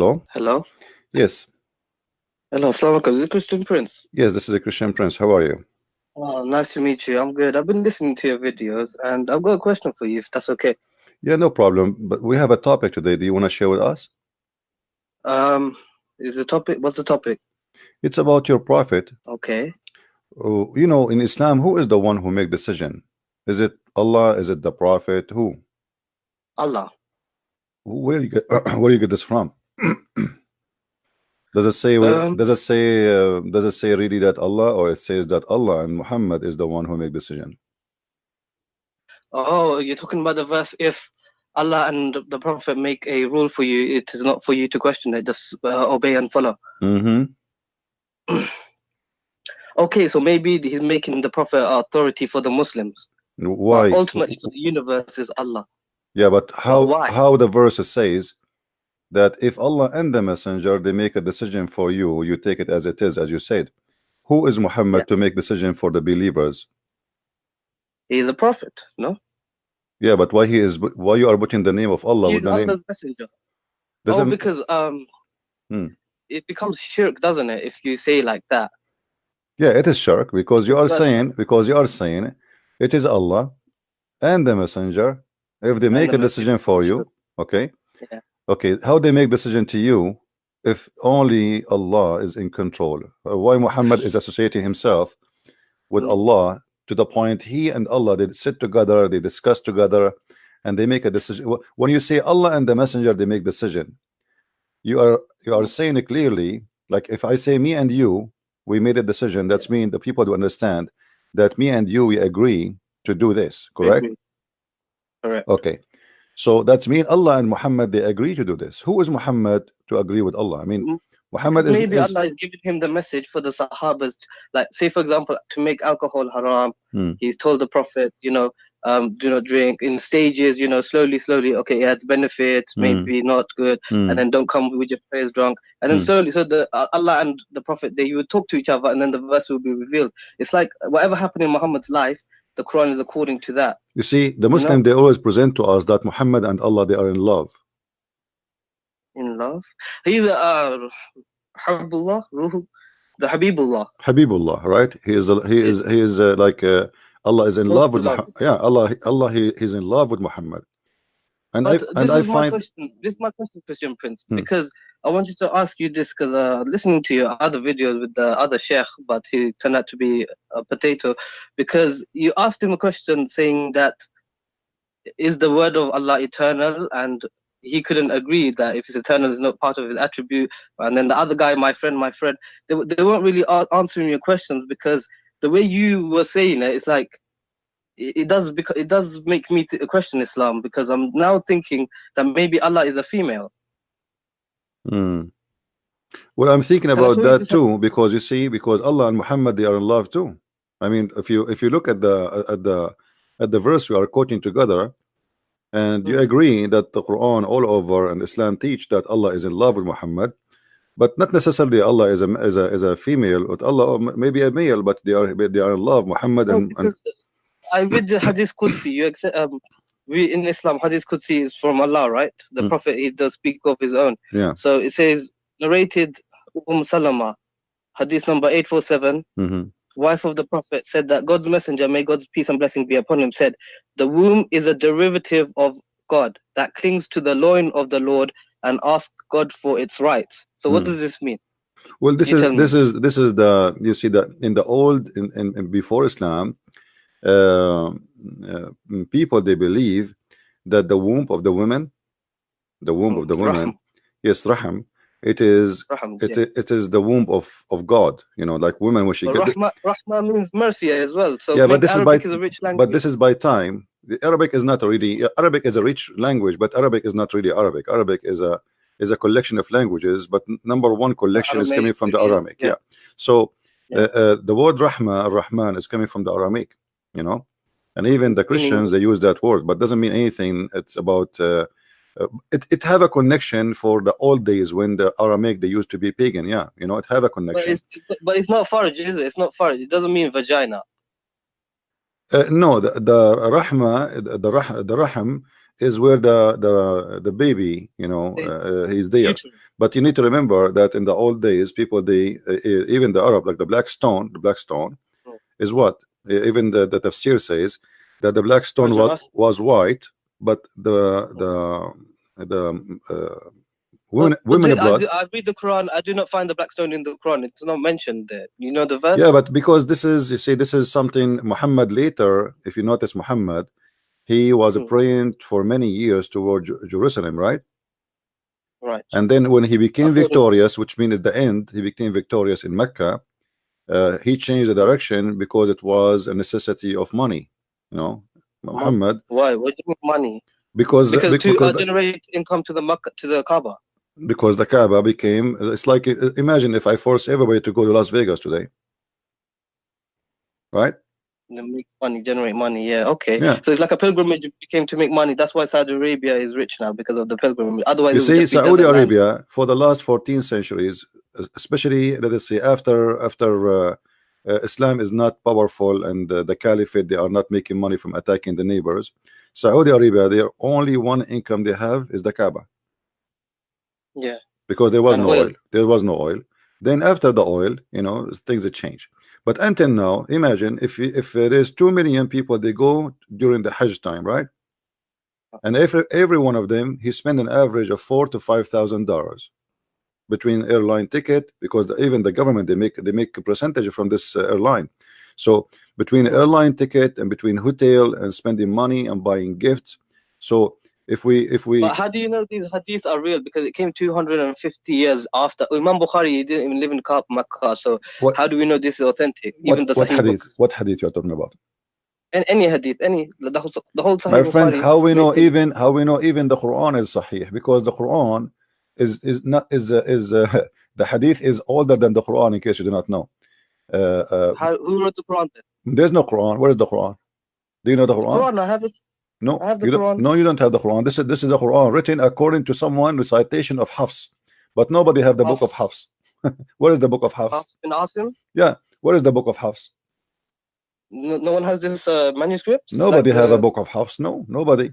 Hello. Hello. Yes. Hello. Assalamu alaikum. Is it Christian Prince? Yes, this is a Christian Prince. How are you? Oh, nice to meet you. I'm good. I've been listening to your videos, and I've got a question for you, if that's okay. Yeah, no problem. But we have a topic today. Do you want to share with us? Is the topic? What's the topic? It's about your prophet. Okay. You know, in Islam, who is the one who make decision? Is it Allah? Is it the prophet? Who? Allah. Where you get where you get this from? Does it say does it say really that Allah, or it says that Allah and Muhammad is the one who make decision? Oh, you're talking about the verse, if Allah and the Prophet make a rule for you, it is not for you to question it, just obey and follow. Okay, so maybe he's making the Prophet authority for the Muslims. Why? But ultimately, for the universe is Allah. Yeah, but why? how the verse says that if Allah and the messenger they make a decision for you, you take it as it is, as you said. Who is Muhammad to make decision for the believers? He is a prophet, no? Yeah, but why you are putting the name of Allah He's with the Allah's name? messenger. Doesn't... because it becomes shirk, doesn't it, if you say like that? Yeah, it is shirk because you are saying it is Allah and the messenger. If they make a decision for you, okay, okay, how they make decision to you if only Allah is in control? Why Muhammad is associating himself with Allah to the point he and Allah, they sit together, they discuss together, and they make a decision. When you say Allah and the messenger they make decision, you are saying it clearly. Like if I say me and you, we made a decision, that's mean the people do understand that me and you, we agree to do this, correct? Correct. Okay, so that's mean Allah and Muhammad, they agree to do this. Who is Muhammad to agree with Allah? I mean, Muhammad is... Maybe Allah is giving him the message for the Sahabas, like say for example, to make alcohol haram. He's told the Prophet, you know, do not drink in stages, you know, slowly, okay, it has benefits, maybe not good, and then don't come with your prayers drunk, and then slowly, so the Allah and the Prophet, they would talk to each other, and then the verse will be revealed. It's like whatever happened in Muhammad's life, the Quran is according to that. You see, the Muslim, they always present to us that Muhammad and Allah, they are in love. In love? He's Habibullah, the Habibullah, right? He is like Allah is in love with Muhammad. Yeah, Allah he's in love with Muhammad. And this is my question, Christian Prince, because I wanted to ask you this, because listening to your other videos with the other sheikh, but he turned out to be a potato, because you asked him a question saying that is the word of Allah eternal, and he couldn't agree that if it's eternal is not part of his attribute. And then the other guy, my friend, they weren't really answering your questions, because the way you were saying it, it's like it does make me question Islam, because I'm now thinking that maybe Allah is a female. Well, I'm thinking about that too, because you see, because Allah and Muhammad, they are in love too. I mean, if you look at the verse we are quoting together, and you agree that the Quran all over and Islam teach that Allah is in love with Muhammad, but not necessarily Allah is a female, but Allah maybe a male, but they are in love Muhammad. I read the Hadith Qudsi. We in Islam, Hadith Qudsi is from Allah, right? The Prophet, he does speak of his own. Yeah. So it says, narrated Salama, Hadith number 847. Wife of the Prophet, said that God's messenger, may God's peace and blessing be upon him, said, the womb is a derivative of God that clings to the loin of the Lord and asks God for its rights. So what does this mean? Well, this is the, you see that in the old in before Islam, people, they believe that the womb of the women, yes, raham, it is the womb of God, you know, like women when she gets rahma means mercy as well. So yeah, but this Arabic is a rich language. But this is by time. The Arabic is not really, Arabic is a rich language, but Arabic is not really Arabic. Arabic is a collection of languages, but number one collection is coming from the Aramaic. Yeah. So the word Rahma, Ar-Rahman, is coming from the Aramaic, you know, and even the Christians, they use that word, but doesn't mean anything. It's about it have a connection for the old days when the Aramaic, they used to be pagan. Yeah, you know, it have a connection. But it's not farj, is it? It's not farj. It doesn't mean vagina. No, the rahma, the raham is where the baby, you know, he's there. But you need to remember that in the old days, people, they even the Arab, like the black stone is what even the tafsir says that the black stone was white, but the women blood. I read the Quran. I do not find the black stone in the Quran. It's not mentioned there. You know the verse? Yeah, but because this is, you see, this is something Muhammad later, if you notice, Muhammad, he was praying for many years toward Jerusalem, right? Right. And then when he became victorious, which means at the end, he became victorious in Mecca, he changed the direction because it was a necessity of money. You know, Muhammad. Why? What do you mean money? Because to generate income to the Makkah, to the Kaaba. Because the Kaaba became, it's like, imagine if I force everybody to go to Las Vegas today, right? Make money, generate money. Yeah, okay. Yeah. So it's like a pilgrimage became to make money. That's why Saudi Arabia is rich now, because of the pilgrimage. Otherwise, you see, Saudi Arabia for the last 14 centuries, especially let us say after Islam is not powerful and the caliphate, they are not making money from attacking the neighbors. Saudi Arabia, their only one income they have is the Kaaba. Yeah. Because there was no oil. There was no oil. Then after the oil, you know, things that change. But until now, imagine if there is 2 million people, they go during the Hajj time, right? And every one of them, he spend an average of $4,000 to $5,000 between airline ticket, because even the government, they make a percentage from this airline. So between airline ticket and between hotel and spending money and buying gifts. So if we But how do you know these hadiths are real? Because it came 250 years after Imam Bukhari. He didn't even live in Makkah. So how do we know this is authentic? Even the Sahih hadith? books. What hadith you're talking about? And any hadith, the whole Sahih. My friend, Bukhari, how we know even the Quran is Sahih? Because the Quran is the hadith is older than the Quran. In case you do not know, who wrote the Quran then? There's no Quran. Where is the Quran? Do you know the Quran? The Quran, I have it. No, I have the Quran. No, you don't have the Quran. This is the Quran written according to someone recitation of Hafs, but nobody have the book of Hafs. Where is the book of Hafs? Hafs bin Asim? Yeah, where is the book of Hafs? No one has this manuscript. Nobody have a book of Hafs. No, nobody.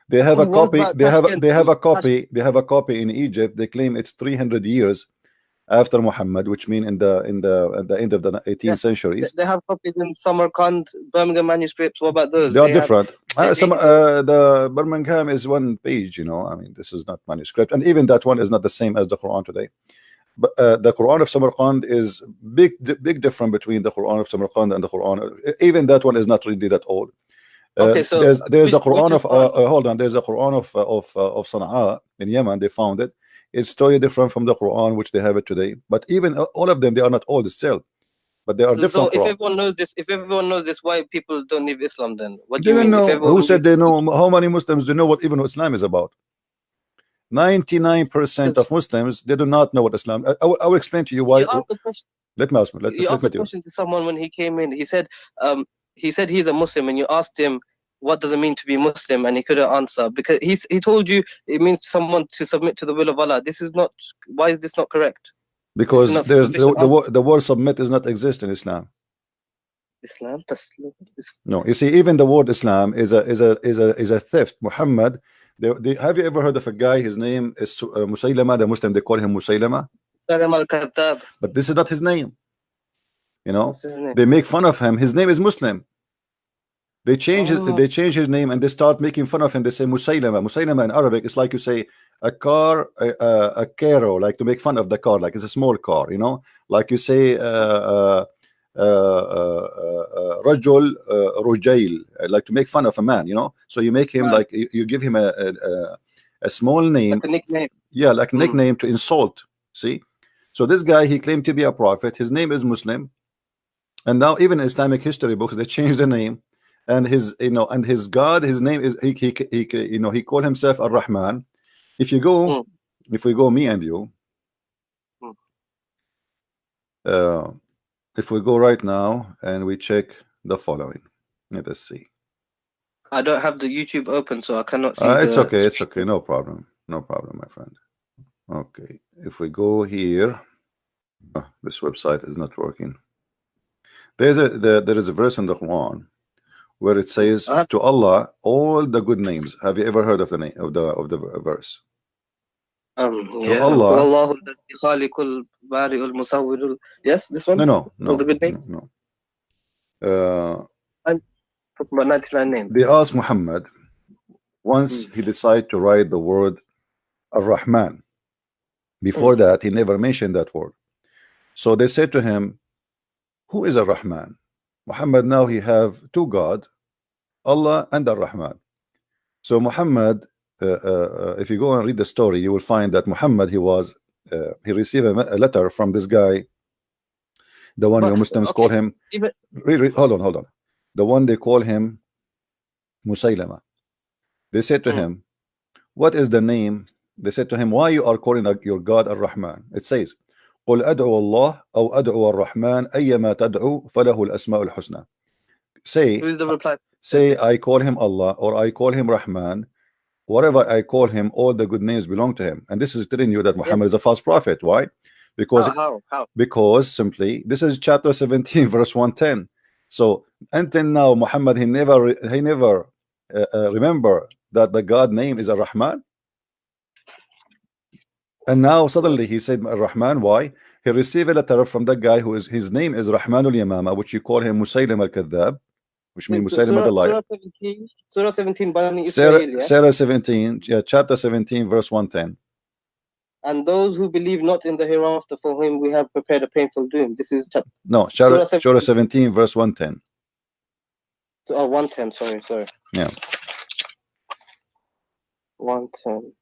They have a copy. They have a copy. They have a copy in Egypt. They claim it's 300 years after Muhammad, which mean at the end of the 18th centuries. They have copies in Samarkand, Birmingham manuscripts. What about those? They are different. The Birmingham is one page, you know. I mean, this is not manuscript, and even that one is not the same as the Quran today. But the Quran of Samarkand is big difference between the Quran of Samarkand and the Quran. Even that one is not really that old. Okay, so there's the Quran of hold on. There's the Quran of Sana'a in Yemen. They found it. It's totally different from the Quran which they have it today. But even all of them, they are not old still, but they are different. So if everyone knows this, why people don't leave Islam then? What do you mean? Who said they know? How many Muslims do know what even Islam is about? 99% of Muslims, they do not know what Islam. I will explain to you why. You asked the question. Let me ask. You asked a question to someone when he came in. He said he's a Muslim, and you asked him, what does it mean to be Muslim, and he couldn't answer because he told you it means someone to submit to the will of Allah. This is not. Why is this not correct? Because the word submit does not exist in Islam. Islam? No, you see, even the word Islam is a theft. Muhammad. Have you ever heard of a guy? His name is Musaylama, the Muslim. They call him Musaylama. But this is not his name. You know, they make fun of him. His name is Muslim. They change his name and they start making fun of him. They say Musaylama. Musaylama in Arabic is like you say a car, a caro, like to make fun of the car, like it's a small car, you know, like you say Rajul Rujail, like to make fun of a man, you know. So you make him like you give him a small name, like a nickname. Yeah, like a nickname to insult. See, so this guy, he claimed to be a prophet. His name is Muslim, and now even in Islamic history books they changed the name. And his, you know, and his God, his name is he you know, he called himself Ar-Rahman. If you go, if we go, me and you, if we go right now and we check the following, let us see. I don't have the YouTube open, so I cannot see. It's okay, it's okay, no problem, my friend. Okay, if we go here, this website is not working. There is a verse in the Quran where it says to Allah all the good names. Have you ever heard of the name of the verse? To Allah. Yes, this one. No. The good names. No. I'm talking about 99 names. They asked Muhammad once he decided to write the word Ar-Rahman. Before that, he never mentioned that word. So they said to him, who is Ar-Rahman? Muhammad, now he have two gods, Allah and Ar-Rahman. So Muhammad, if you go and read the story, you will find that Muhammad, he received a letter from this guy, the one your Muslims call him. Hold on. The one they call him Musaylama. They said to him, what is the name? They said to him, why you are calling your God Ar-Rahman? It says, قل أدعو الله أو أدعو الرحمن أيما تدعو فله الأسماء الحسنى. Say I call him Allah or I call him Rahman, whatever I call him, all the good names belong to him. And this is telling you that Muhammad is a false prophet. Why? Because how? Because simply this is chapter 17 verse 110. So until now Muhammad he never remember that the God name is Ar-Rahman. And now suddenly he said Ar-Rahman. Why? He received a letter from that guy who is his name is Rahmanul Yamama, which you call him Musaylim al-Kadhab, which means Musaylim the liar. Surah 17 Bani Israel, yeah? Surah 17, chapter 17 verse 110. And those who believe not in the hereafter, for whom we have prepared a painful doom. This is Surah 17 verse 110. 110, sorry. Yeah. 110.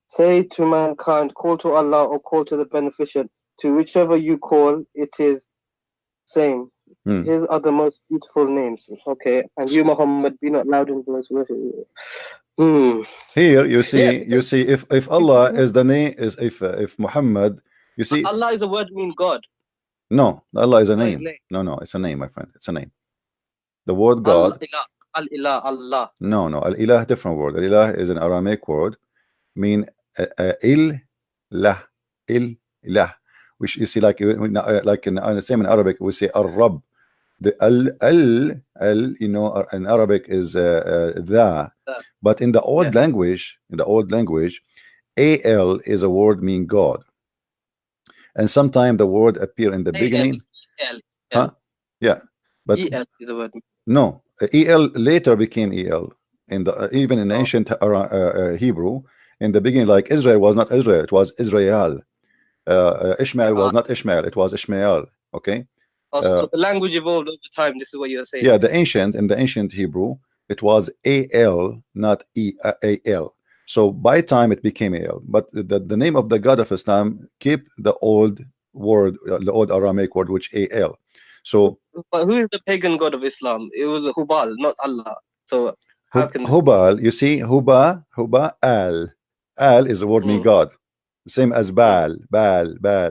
Say to mankind, call to Allah or call to the beneficent. To whichever you call, it is same. His are the most beautiful names. Okay. And you, Muhammad, be not loud in voice. Here you see if Allah is the name, is if Muhammad, you see Allah is a word mean God. No, Allah is a name. No, it's a name, my friend. It's a name. The word God. Al-Ilah, Allah. No, Al-Ilah, different word. Al-Ilah is an Aramaic word, mean Il-Lah, which you see like in the same in Arabic we say Ar-Rab. The al you know in Arabic is the, but in the old language, al is a word mean God, and sometimes the word appear in the beginning. Yeah, but el is a word. No, el later became el in the even in ancient Hebrew. In the beginning, like Israel was not Israel, it was Israel. Ishmael was not Ishmael, it was Ishmael. Okay. So the language evolved over time. This is what you're saying. Yeah, in the ancient Hebrew, it was al, not al. So by time it became al. But the name of the God of Islam keep the old word, the old Aramaic word, which al. So, but who is the pagan god of Islam? It was Hubal, not Allah. So how can Hubal? You see, Huba, al is the word mean God, same as Baal,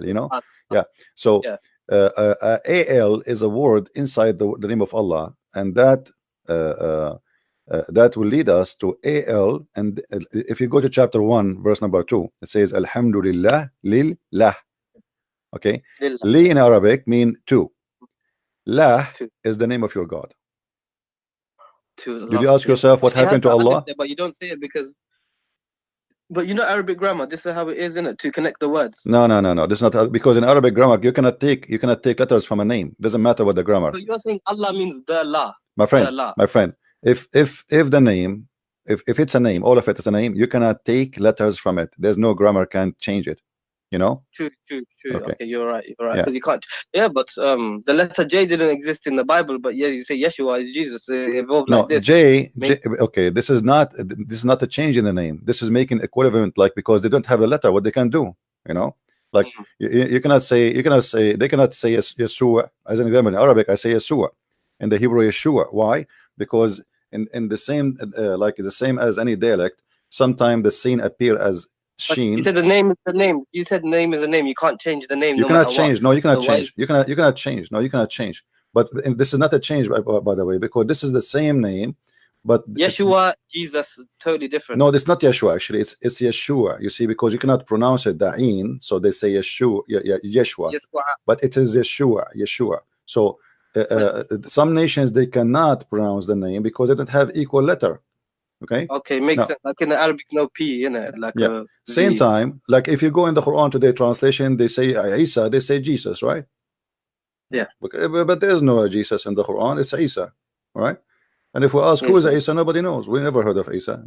you know. Yeah. So al is a word inside the name of Allah, and that that will lead us to al. And if you go to chapter 1 verse number 2, it says Alhamdulillah lillah. Okay. Li in Arabic mean two. Lah is the name of your God. Did you ask yourself what happened to Allah? But you don't say it because. But you know Arabic grammar. This is how it is, isn't it? To connect the words. No. This is not, because in Arabic grammar you cannot take letters from a name. Doesn't matter what the grammar. So you're saying Allah means the La. My friend. If the name, if it's a name, all of it is a name, you cannot take letters from it. There's no grammar can change it. You know. True. Okay, you're right. Because you can't. Yeah, but the letter J didn't exist in the Bible, but yeah, you say Yeshua is Jesus. It evolved like this. J. Okay, this is not a change in the name. This is making equivalent, like, because they don't have a letter, what they can do. You know, like you cannot say they cannot say Yeshua as an example. In Arabic, I say Yeshua. In the Hebrew, Yeshua. Why? Because in the same like the same as any dialect, sometimes the scene appear as Sheen. You said the name is the name. You said name is the name. You can't change the name. You cannot change. No, you cannot change. You cannot change. No, you cannot change. But this is not a change, by the way, because this is the same name, but Yeshua, Jesus, totally different. No, it's not Yeshua. Actually, it's Yeshua. You see, because you cannot pronounce it Da'in, so they say Yeshua, Yeshua. But it is Yeshua. So some nations, they cannot pronounce the name because they don't have equal letter. Okay, makes sense. Like in the Arabic, no P in it. Like same time, like if you go in the Quran today translation, they say Isa, they say Jesus, right? Yeah. But there's no Jesus in the Quran, it's Isa, right? And if we ask who is Isa, nobody knows. We never heard of Isa.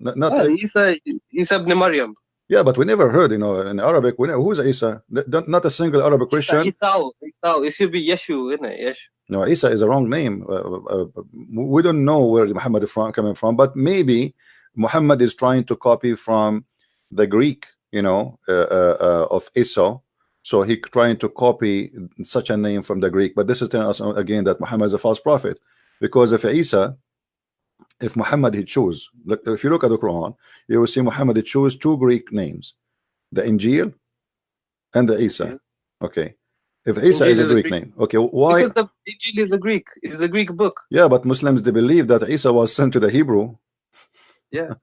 Isa ibn Maryam. Yeah, but we never heard, in Arabic, who's Isa? Not a single Arabic Christian. Isa. It should be Yeshu, isn't it? Yeshu. No, Isa is a wrong name. We don't know where Muhammad is coming from, but maybe Muhammad is trying to copy from the Greek, of Isa. So he trying to copy such a name from the Greek. But this is telling us again that Muhammad is a false prophet, because if Muhammad he chose, if you look at the Quran, you will see Muhammad he chose two Greek names, the Injil and the Isa. Okay. If Isa is a Greek name, okay, why? Because the Injil is a Greek book. Yeah, but Muslims, they believe that Isa was sent to the Hebrew. Yeah,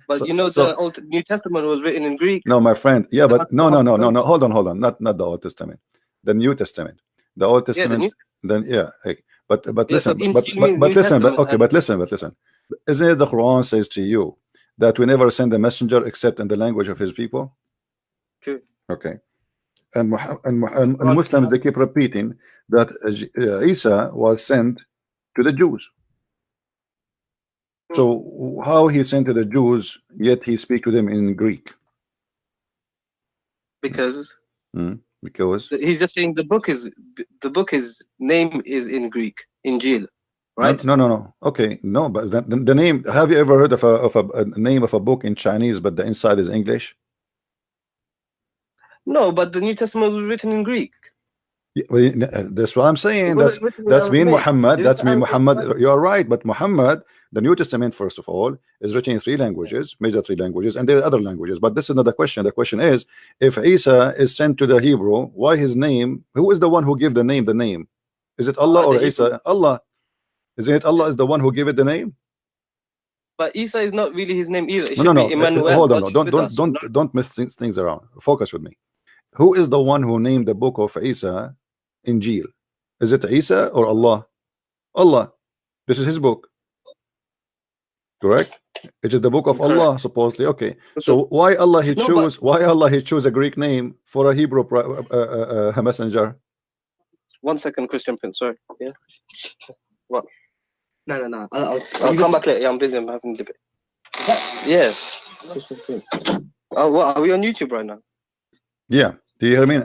but the New Testament was written in Greek. No, my friend. Yeah, but no. Hold on. Not the Old Testament, the New Testament. The Old Testament. But listen. But listen. Isn't it the Quran says to you that we never send a messenger except in the language of his people? True. Okay. And Muslims, they keep repeating that Isa was sent to the Jews. So how he sent to the Jews, yet he speak to them in Greek? Because he's just saying the book is name is in Greek, Injil, right? No. Okay, no, but the name. Have you ever heard of a name of a book in Chinese, but the inside is English? No, but the New Testament was written in Greek. Yeah, that's what I'm saying. That's mean Muhammad. That's mean Muhammad. You are right, but Muhammad, the New Testament, first of all, is written in 3 languages, major 3 languages, and there are other languages. But this is not the question. The question is, if Isa is sent to the Hebrew, why his name? Who is the one who gave the name? The name, is it Allah or Isa? Allah. Isn't it Allah is the one who gave it the name? But Isa is not really his name either. It No. be Emmanuel. Hold on. Don't miss things around. Focus with me. Who is the one who named the book of Isa Injil? Is it Isa or Allah? Allah. This is his book. Correct? It is the book of Allah, supposedly. Okay. So why Allah he chose a Greek name for a Hebrew messenger? 1 second, Christian Prince. Sorry. Yeah. What? No. I'll come back later. Yeah, I'm busy. I'm having a debate. Yeah. Christian Prince. Oh, what? Are we on YouTube right now? Yeah. Do you hear me?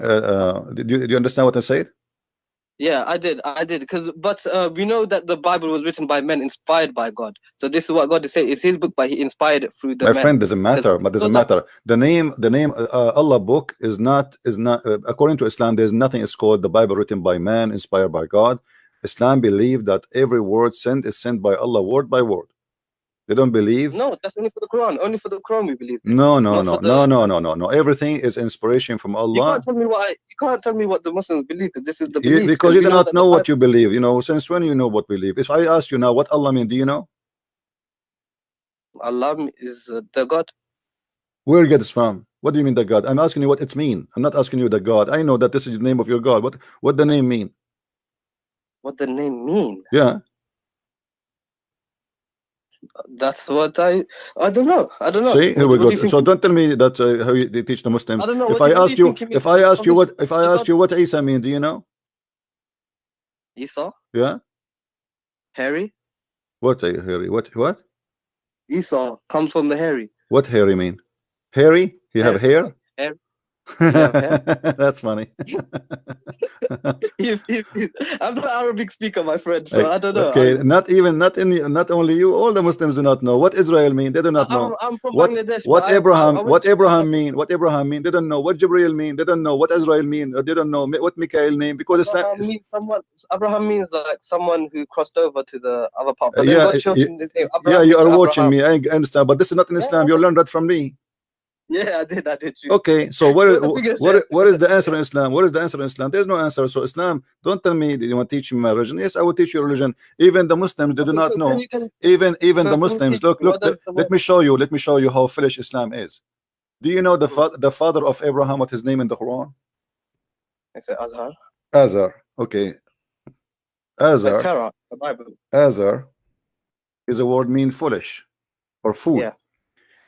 Do you understand what I said? Yeah, I did. But we know that the Bible was written by men inspired by God. So this is what God is saying. It's his book, but he inspired it through the men. My friend, doesn't matter. But doesn't matter. The name Allah book is not according to Islam. There's nothing is called the Bible written by man, inspired by God. Islam believe that every word sent is sent by Allah, word by word. They don't believe. No, that's only for the Quran. Only for the Quran we believe this. No. Everything is inspiration from Allah. You can't tell me what the Muslims believe, because this is the belief. Because you do not know what you believe. Since when you know what we believe? If I ask you now what Allah means, do you know? Allah is the God. Where it gets from? What do you mean the God? I'm asking you what it means. I'm not asking you the God. I know that this is the name of your God. What the name mean? What the name mean? Yeah. That's what I don't know. See, here we go. So don't tell me that how they teach the Muslims. I don't know. If I ask you what Isa means, do you know? Isa? Yeah. Hairy? What hairy? What? Isa comes from the hairy. What hairy mean? Hairy? You have hair? Hair. That's funny. I'm not Arabic speaker, my friend, so I don't know. Okay, not only you, all the Muslims do not know what Israel mean. They do not know. I'm from Bangladesh. What Abraham mean. They don't know what Jibril mean. They don't know what Israel mean. They don't know what Mikael mean, because Abraham means like someone who crossed over to the other part. But you are watching me. I understand, but this is not in Islam. You learned that from me. Yeah, I did. Okay, so what is the answer in Islam? What is the answer in Islam? There's no answer. So Islam, don't tell me that you want to teach me my religion. Yes, I will teach you religion. Even the Muslims, they do not know. Even the Muslims. Look. Let me show you how foolish Islam is. Do you know the father of Abraham? What his name in the Quran? It's Azhar. Azhar. Okay. Azar, the Bible. Azar is a word mean foolish or fool. Yeah.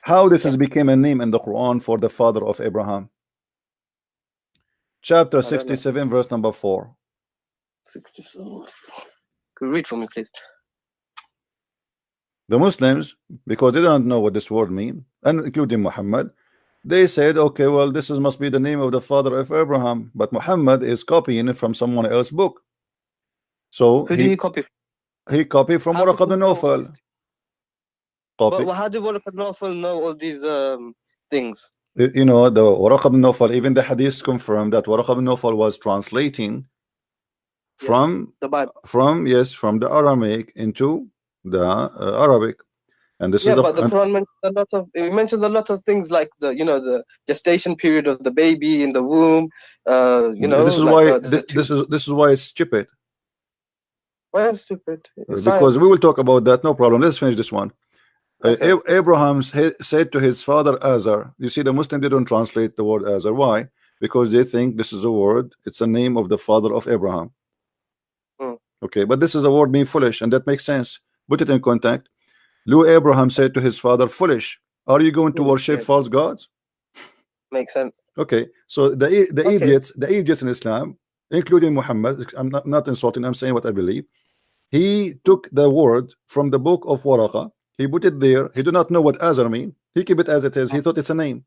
How this has became a name in the Quran for the father of Abraham? Chapter 67, verse number 4. 67. Could you read for me, please? The Muslims, because they don't know what this word means, and including Muhammad, they said, okay, well, this must be the name of the father of Abraham, but Muhammad is copying it from someone else's book. So who did he copy from? He copied from Waraq ibn Nawfal. But how did Waraq ibn Nawfal know all these things? You know, the Waraq ibn Nawfal, even the hadith confirmed that Waraq ibn Nawfal was translating from the Bible, from the Aramaic into the Arabic. And this is but the Quran mentions a lot of things like the gestation period of the baby in the womb. This is like why this is why it's stupid. Why is it stupid? Because we will talk about that. No problem. Let's finish this one. Okay. Abraham said to his father Azar. You see, the Muslim, they don't translate the word Azar. Why? Because they think this is a word. It's a name of the father of Abraham. Okay, but this is a word mean foolish, and that makes sense. Put it in context. Abraham said to his father, foolish, are you going to worship false gods? Makes sense. Okay, so the idiots in Islam, including Muhammad, I'm not insulting, I'm saying what I believe. He took the word from the book of Waraqa, he put it there. He do not know what Azar mean. He keep it as it is. He thought it's a name.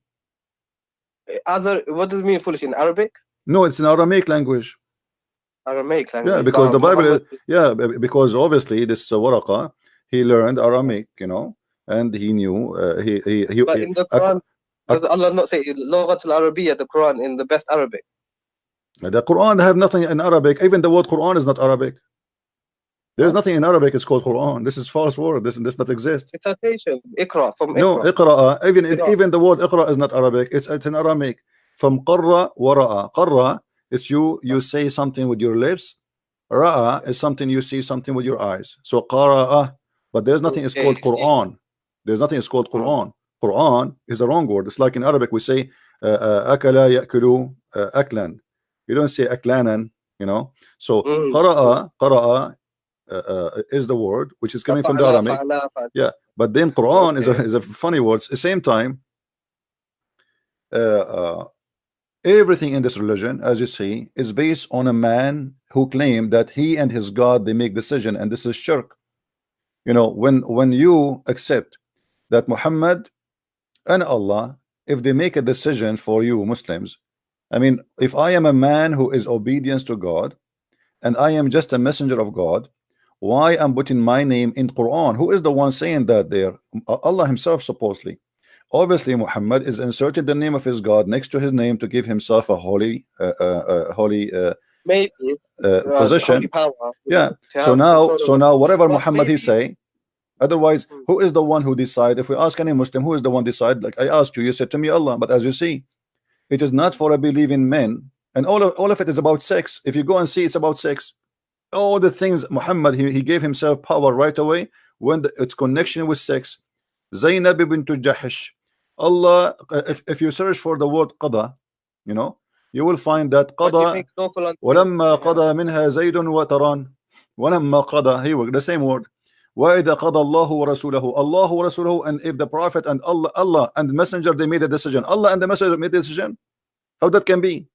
Azar, what does it mean foolish in Arabic? No, it's in Aramaic language. Aramaic language. Yeah, because the Bible because obviously this Waraqa, he learned Aramaic, and he knew but in the Quran, does Allah not say Lughat al-Arabiya, the Quran, in the best Arabic? The Quran have nothing in Arabic. Even the word Quran is not Arabic. There's nothing in Arabic. It's called Quran. This is false word. This not exist. It's citation. Iqra from Iqra. No, Iqra. Even the word Iqra is not Arabic. It's in Aramaic. From Qarra wa Ra'a. Qarra, it's you say something with your lips. Ra'a is something you see something with your eyes. So Qara'a. But there's nothing is called Quran. There's nothing is called Quran. Quran is a wrong word. It's like in Arabic we say akala ya'kulu aklan. You don't say aklanan, So qara'a is the word which is coming from the Aramaic. Yeah, but then Quran is a funny word. At the same time, everything in this religion, as you see, is based on a man who claimed that he and his God, they make decision, and this is shirk. When you accept that Muhammad and Allah, if they make a decision for you Muslims, I mean, if I am a man who is obedience to God and I am just a messenger of God, why I'm putting my name in Quran? Who is the one saying that there? Allah himself, supposedly. Obviously Muhammad is inserted the name of his God next to his name to give himself a holy position. Holy power, yeah. So now whatever Muhammad he say, otherwise who is the one who decide? If we ask any Muslim, who is the one decide? Like I asked you, you said to me Allah. But as you see, it is not for a believing men, and all of it is about sex. If you go and see, it's about sex. All the things Muhammad he gave himself power right away when its connection with sex. Zainab bint Jahish. Allah, if you search for the word qada, you will find that qada walamma qada minha zaydun wa taran walamma qada, here the same word. وَإِذَا قَضَى اللَّهُ وَرَسُولَهُ Allah wa Rasuluhu, and if the Prophet and Allah and the Messenger, they made a decision, Allah and the Messenger made a decision, how that can be?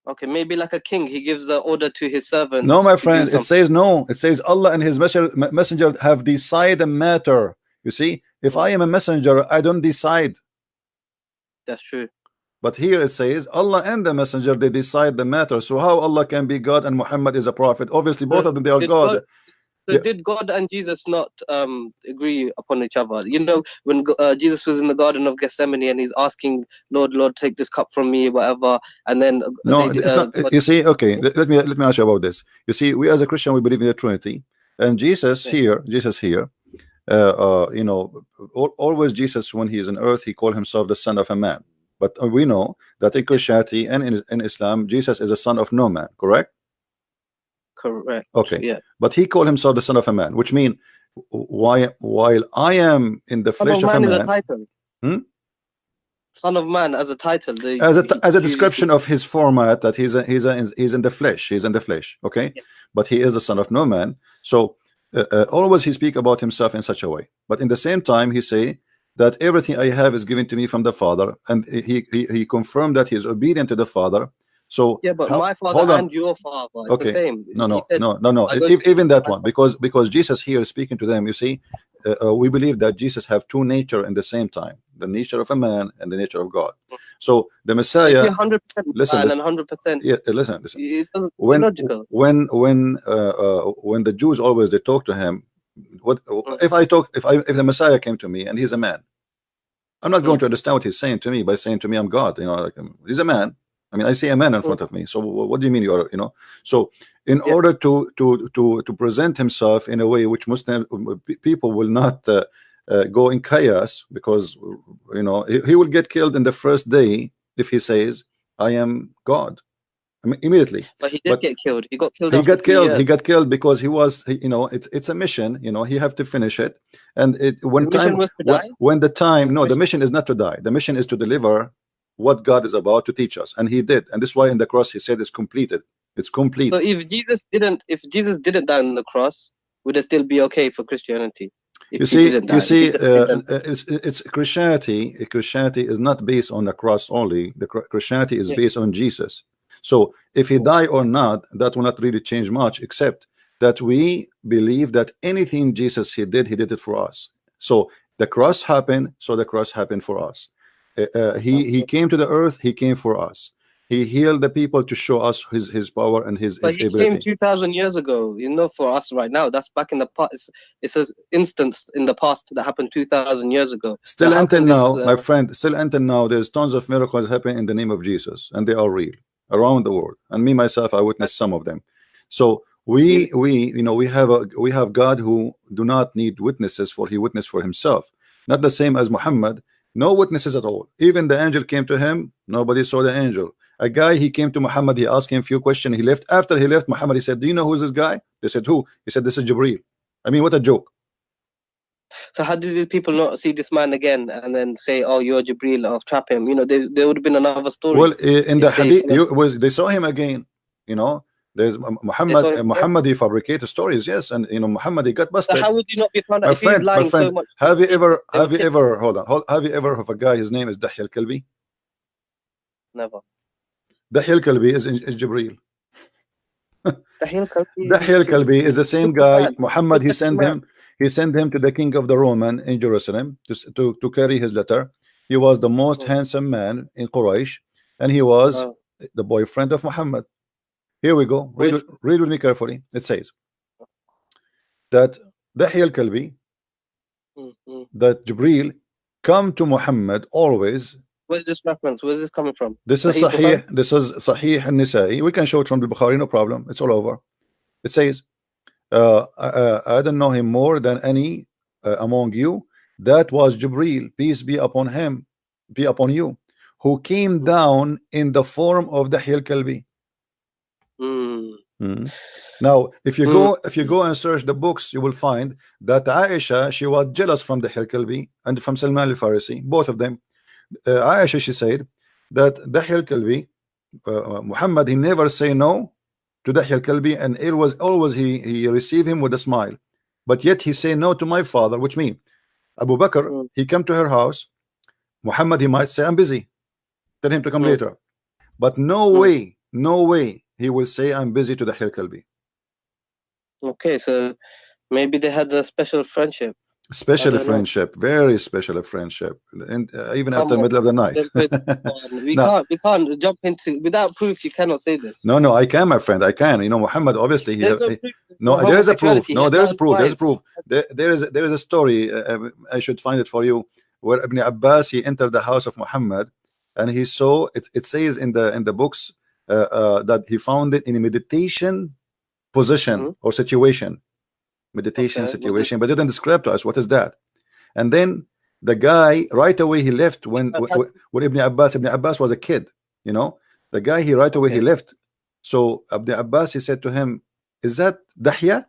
Okay, maybe like a king, he gives the order to his servant. No, my friend, it says no. It says Allah and his messenger have decided the matter. You see, if I am a messenger, I don't decide. That's true. But here it says Allah and the messenger, they decide the matter. So how Allah can be God and Muhammad is a prophet? Obviously both of them, they are God. So did God and Jesus not agree upon each other? When Jesus was in the Garden of Gethsemane and he's asking, Lord, take this cup from me, whatever, and then no, it's not. You see, okay, let me ask you about this. You see, we as a Christian, we believe in the Trinity, and Jesus here, always Jesus, when he is on earth, he called himself the Son of a Man. But we know that in Christianity and in Islam, Jesus is a son of no man, correct? Correct. Okay. Yeah. But he called himself the Son of a Man, which means while I am in the flesh of a man. Is a title. Son of Man as a title, as a description of his format, that he's in the flesh. He's in the flesh, okay? Yeah. But he is the son of no man. So always he speak about himself in such a way. But in the same time, he say that everything I have is given to me from the Father, and he confirmed that he is obedient to the Father. So yeah, but my father and your father, it's okay. the same. No. Said, Even that one, because Jesus here is speaking to them. You see, we believe that Jesus have two nature in the same time, the nature of a man and the nature of God. So the Messiah, 100% man and 100%. Yeah, listen. It doesn't When logical. when the Jews always they talk to him, what if the Messiah came to me and he's a man? I'm not going to understand what he's saying to me by saying to me I'm God. You know, like, he's a man. I mean, I see a man in front of me. So what do you mean you are? You know. So in order to present himself in a way which Muslim people will not go in chaos, because you know he will get killed in the first day if he says I am God. I mean, immediately. But he did get killed. He got killed. He got killed because he was, you know, it's a mission. You know, he have to finish it. And when the mission is not to die. The mission is to deliver what God is about to teach us, and he did. And this is why in the cross he said it's completed. It's complete. So if Jesus didn't die on the cross, would it still be okay for Christianity? It's Christianity. Christianity is not based on the cross only. The Christianity is based on Jesus. So if he die or not, that will not really change much, except that we believe that anything Jesus he did it for us. So the cross happened, so the cross happened for us. He came to the earth, he came for us. He healed the people to show us his power and his ability. He came 2,000 years ago, you know, for us right now. That's back in the past. It's an instance in the past that happened 2,000 years ago. Still until now, my friend, still until now, there's tons of miracles happening in the name of Jesus, and they are real around the world. And me myself, I witnessed some of them. So we have God who do not need witnesses, for he witnessed for himself. Not the same as Muhammad. No witnesses at all. Even the angel came to him, nobody saw the angel. A guy, he came to Muhammad, he asked him a few questions, he left. After he left, Muhammad, he said, do you know who's this guy? They said, who? He said, this is Jibreel. I mean, what a joke. So how did these people not see this man again and then say, oh, you're Jibreel, or trap him? You know, there would have been another story. Well, in the hadith, they saw him again. You know, there's Muhammad, he fabricated stories, yes, and you know, Muhammad, he got busted. So how would you not be found out if he's lying so much? Have you ever have you ever of a guy, his name is Dahya al-Kalbi? Never. Dahya al-Kalbi is Jibreel. Dahya al-Kalbi is the same guy. Muhammad, he sent him to the king of the Roman in Jerusalem to carry his letter. He was the most handsome man in Quraysh, and he was the boyfriend of Muhammad. Here we go. Read with me carefully. It says that Dahya al-Kalbi, that Jibreel come to Muhammad always. Where's this reference? Where's this coming from? This is Sahih. This is Sahih an-Nisa'i. We can show it from the Bukhari, no problem. It's all over. It says, I don't know him more than any among you. That was Jibreel, peace be upon him, be upon you, who came down in the form of Dahya al-Kalbi. Now, if you go and search the books, you will find that Aisha, she was jealous from Dahya al-Kalbi and from Salman al-Farisi, both of them. Aisha, she said that Dahya al-Kalbi, Muhammad, he never say no to Dahya al-Kalbi, and it was always he received him with a smile, but yet he say no to my father, which means Abu Bakr, he come to her house, Muhammad, he might say I'm busy, tell him to come later, but no way he will say I'm busy to Dahya al-Kalbi. Okay, so maybe they had a special friendship. Very special friendship, and even after the middle of the night. we can't jump into without proof. You cannot say this. No, I can, my friend. I can. You know, Muhammad. Obviously, there is a proof. There is a story. I should find it for you. Where Ibn Abbas, he entered the house of Muhammad, and he saw it. It says in the books that he found it in a meditation position or situation. Situation, but didn't describe to us what is that. And then the guy right away he left when Ibn Abbas was a kid, you know, the guy he right away he left. So Ibn Abbas, he said to him, is that Dahya?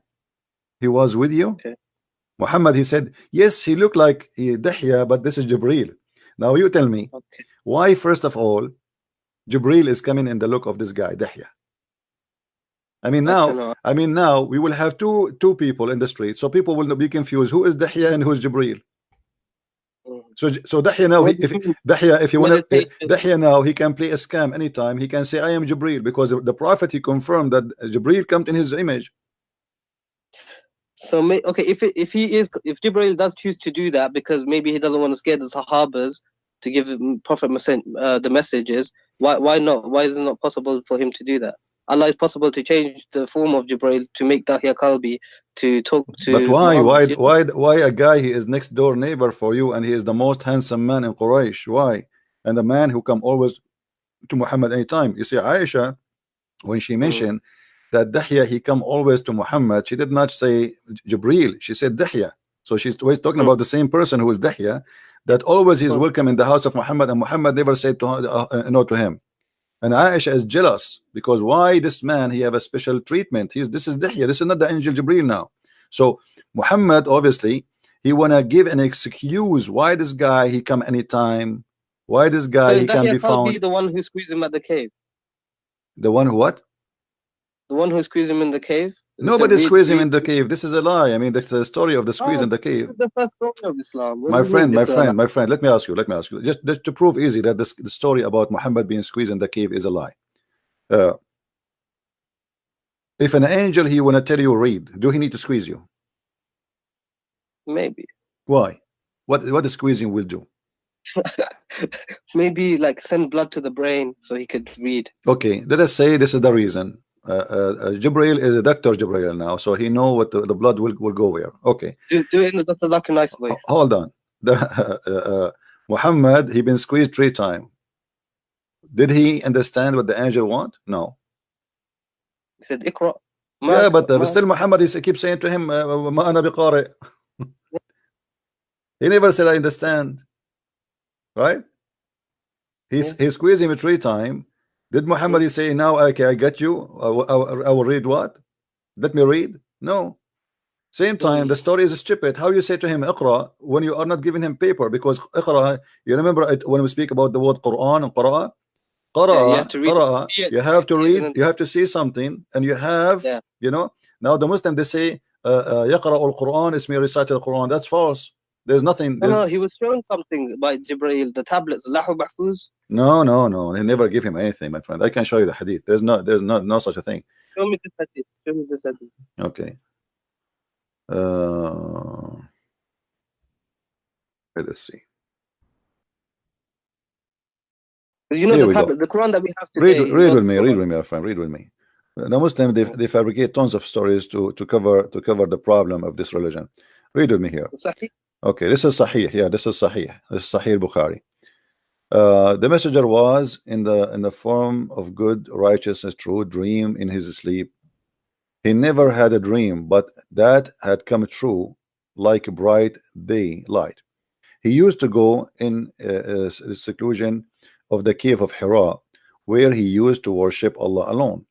He was with you? Muhammad, he said, yes, he looked like Dahya, but this is Jibreel. Now you tell me, Why, first of all, Jibril is coming in the look of this guy, Dahya? I mean now we will have two people in the street, so people will be confused. Who is Dahya and who is Jibril? So Dahya now, if you want to, Dahya now he can play a scam anytime. He can say I am Jibril, because the Prophet, he confirmed that Jibril comes in his image. So okay, if Jibril does choose to do that because maybe he doesn't want to scare the Sahabas to give Prophet the messages, why not? Why is it not possible for him to do that? Allah is possible to change the form of Jibril to make Dahya Kalbi to talk to. But why a guy, he is next door neighbor for you, and he is the most handsome man in Quraysh? Why? And the man who come always to Muhammad anytime. You see, Aisha, when she mentioned that Dahya, he come always to Muhammad, she did not say Jibril, she said Dahya. So she's always talking about the same person who is Dahya, that always is welcome in the house of Muhammad, and Muhammad never said no to him. And Aisha is jealous, because why this man, he have a special treatment? This is Dahya, this is not the angel Jibril now. So Muhammad, obviously, he wanna give an excuse why this guy, he come anytime, why this guy, he can be found. Be the one who squeezed him at the cave. The one who what? The one who squeezed him in the cave. Nobody squeezed him in the cave. This is a lie. I mean, that's the story of the squeeze in the cave. This is the first story of Islam. My friend, let me ask you, just to prove easy that the story about Muhammad being squeezed in the cave is a lie. If an angel, he wanna tell you read, do he need to squeeze you? Maybe. Why? What the squeezing will do? Maybe like send blood to the brain so he could read. Okay, let us say this is the reason. Jibril is a Dr. Jibril now, so he know what the blood will go where. Okay. Do it in the Dr. Zakir nice voice. Hold on. Muhammad, he been squeezed 3 times. Did he understand what the angel want? No. He said Iqra. Yeah, but still Muhammad is keep saying to him, Ma ana biqari. He never said I understand. Right? He squeezed him 3 times. Did Muhammad say now, okay, I get you, I will read what? Let me read? No. Same time, the story is stupid. How you say to him Iqra when you are not giving him paper? Because Iqra, you remember it when we speak about the word Quran and Qara? Qara, you have to read, you have to see something, and you have, you know, now the Muslim, they say Yaqra al-Quran, is me recite al-Quran. That's false. There's nothing. No, he was shown something by Jibril, the tablets, Lahu Mahfuz. No. He never give him anything, my friend. I can show you the hadith. There's no such a thing. Show me the hadith. Show me this hadith. Okay. Let us see. You know the Quran that we have today. Read with me, my friend. Read with me. The Muslim, they fabricate tons of stories to cover the problem of this religion. Read with me here. Okay, this is Sahih. Yeah, this is Sahih. This is Sahih Bukhari. The messenger was in the form of good, righteousness, true dream in his sleep. He never had a dream, but that had come true like bright daylight. He used to go in seclusion of the cave of Hira, where he used to worship Allah alone.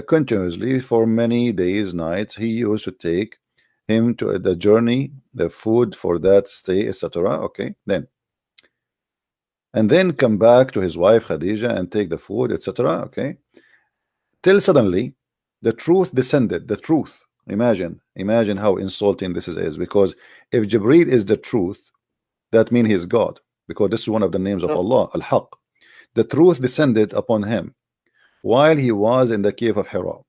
Continuously for many days, nights, he used to take him to the journey, the food for that stay, etc. Okay, and then come back to his wife Khadija and take the food, etc. Okay, till suddenly the truth descended. The truth. Imagine how insulting this is, because if Jibril is the truth, that means he is God, because this is one of the names of Allah, Al-Haq. The truth descended upon him while he was in the cave of Hira.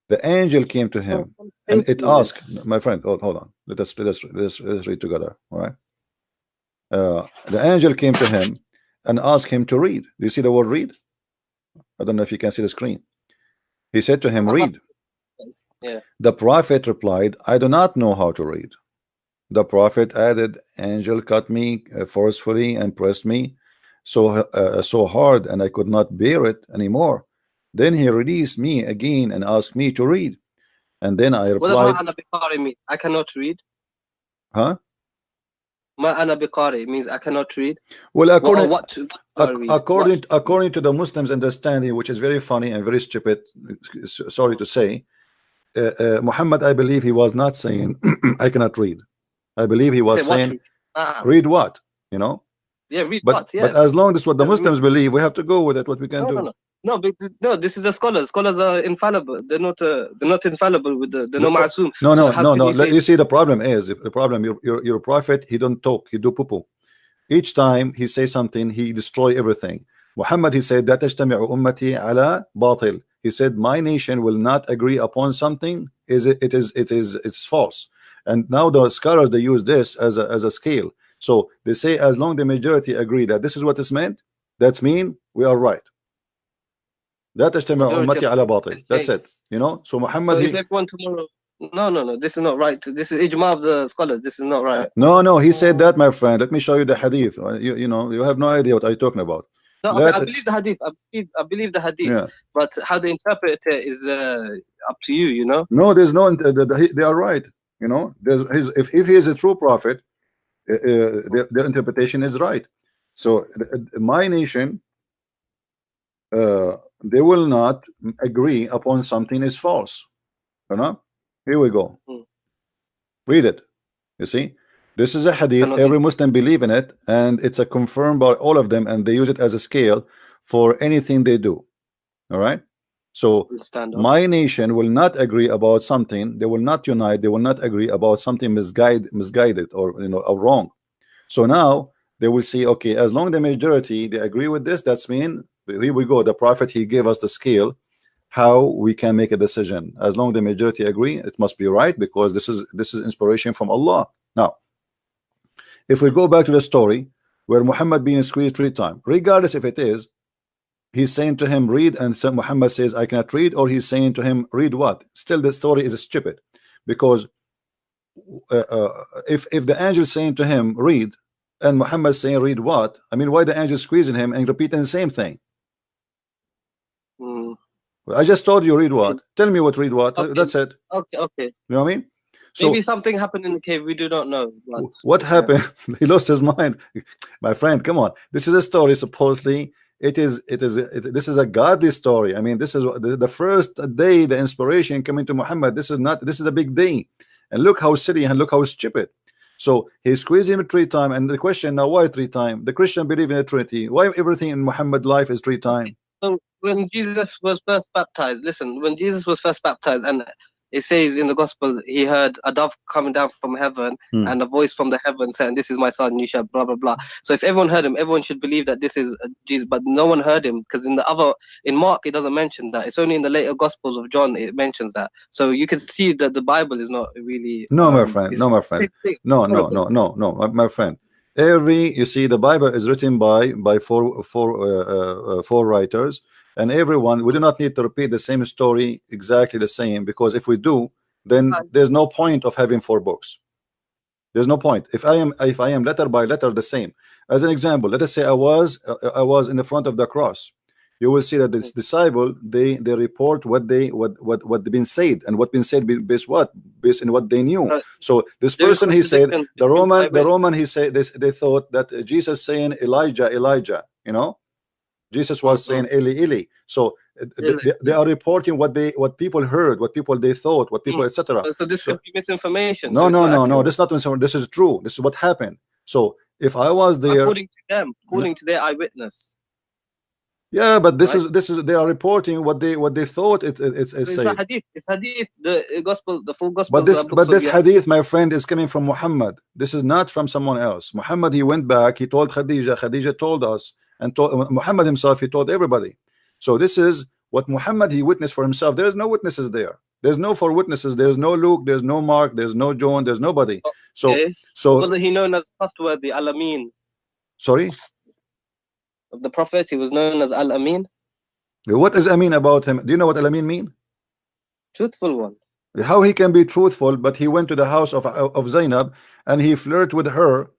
The angel came to him and it asked, my friend, hold on, let us read together. All right. The angel came to him and asked him to read. Do you see the word read? I don't know if you can see the screen. He said to him, read. The prophet replied, I do not know how to read. The prophet added, angel cut me forcefully and pressed me so hard, and I could not bear it anymore. Then he released me again and asked me to read. And then I replied, I cannot read. Huh? Ma'ana biqari means I cannot read. Well, according to the Muslims' understanding, which is very funny and very stupid, sorry to say, Muhammad, I believe he was not saying I cannot read. I believe he was saying read what? You know, Yeah, read but, what? Yeah. But as long as what the Muslims believe, we have to go with it. What we can do. No, this is the scholars. Scholars are infallible. They're not infallible with they're not ma'asum. No. You see, the problem is your prophet. He don't talk. He do poo-poo. Each time he say something, he destroy everything. Muhammad, he said that tajtami'u ummati ala batil. He said my nation will not agree upon something. It's false. And now the scholars, they use this as a scale. So they say as long the majority agree that this is what is meant, that's mean we are right. That that's it. You know. So Muhammad. So if everyone tomorrow. No. This is not right. This is ijma of the scholars. This is not right. No. He said that, my friend. Let me show you the hadith. You know, you have no idea what I'm talking about. No, okay, I believe the hadith. I believe the hadith. Yeah. But how they interpret it is up to you. You know. No, there's no. They are right. You know. If he is a true prophet, their interpretation is right. So my nation. They will not agree upon something is false. You know? Here we go. Read it. You see, this is a hadith. Every Muslim believe in it, and it's a confirmed by all of them, and they use it as a scale for anything they do. All right. So my nation will not agree about something. They will not unite. They will not agree about something misguided or or wrong. So now they will see, okay, as long as the majority they agree with this, that's mean. Here we go. The prophet, he gave us the scale how we can make a decision. As long as the majority agree, it must be right, because this is inspiration from Allah. Now, if we go back to the story where Muhammad being squeezed 3 times, regardless if it is he's saying to him read, and Muhammad says I cannot read, or he's saying to him read what, still the story is stupid, because if the angel is saying to him read and Muhammad saying read what, I mean, why the angel squeezing him and repeating the same thing? I just told you read what. Tell me what read what. Okay. That's it. Okay. You know what I mean? So maybe something happened in the cave. We do not know. What happened? He lost his mind. My friend, come on. This is a story. Supposedly, this is a godly story. I mean, this is the first day the inspiration coming to Muhammad. This is a big day. And look how silly and look how stupid. So he squeezed him 3 times. And the question now, why 3 times? The Christian believe in a Trinity. Why everything in Muhammad life is 3 times? So when Jesus was first baptized, listen, when Jesus was first baptized, and it says in the gospel, he heard a dove coming down from heaven and a voice from the heaven saying, this is my son, you shall blah, blah, blah. So if everyone heard him, everyone should believe that this is Jesus, but no one heard him, because in Mark, it doesn't mention that. It's only in the later gospels of John, it mentions that. So you can see that the Bible is not really... No, my friend. No, my friend. No, my friend. You see, the Bible is written by four writers, and everyone, we do not need to repeat the same story exactly the same, because if we do, then there's no point of having 4 books. There's no point. If I am letter by letter the same. As an example, let us say I was in the front of the cross. You will see that this disciple, they report what been said, and what been said based in what they knew. So this person, he said, the Roman he said this, they thought that Jesus saying Elijah, you know, Jesus was saying Eli Eli. So they are reporting what people heard, what people they thought, what people etc. So this could be misinformation. No, this is not misinformation. This is true. This is what happened. So if I was there, according to their eyewitness. Yeah, but this is they are reporting what they thought it's hadith. It's hadith, the gospel, the full gospel. But this hadith, my friend, is coming from Muhammad. This is not from someone else. Muhammad, he went back, he told Khadija told us, and Muhammad himself, he told everybody. So this is what Muhammad, he witnessed for himself. There's no witnesses there. There's no 4 witnesses. There's no Luke, there's no Mark, there's no John, there's nobody. So was he known as trustworthy, Al-Amin? Sorry? Of the prophet, he was known as Al-Amin. What is Amin about him? Do you know what Al-Amin mean? Truthful one. How he can be truthful, but he went to the house of Zainab and he flirted with her.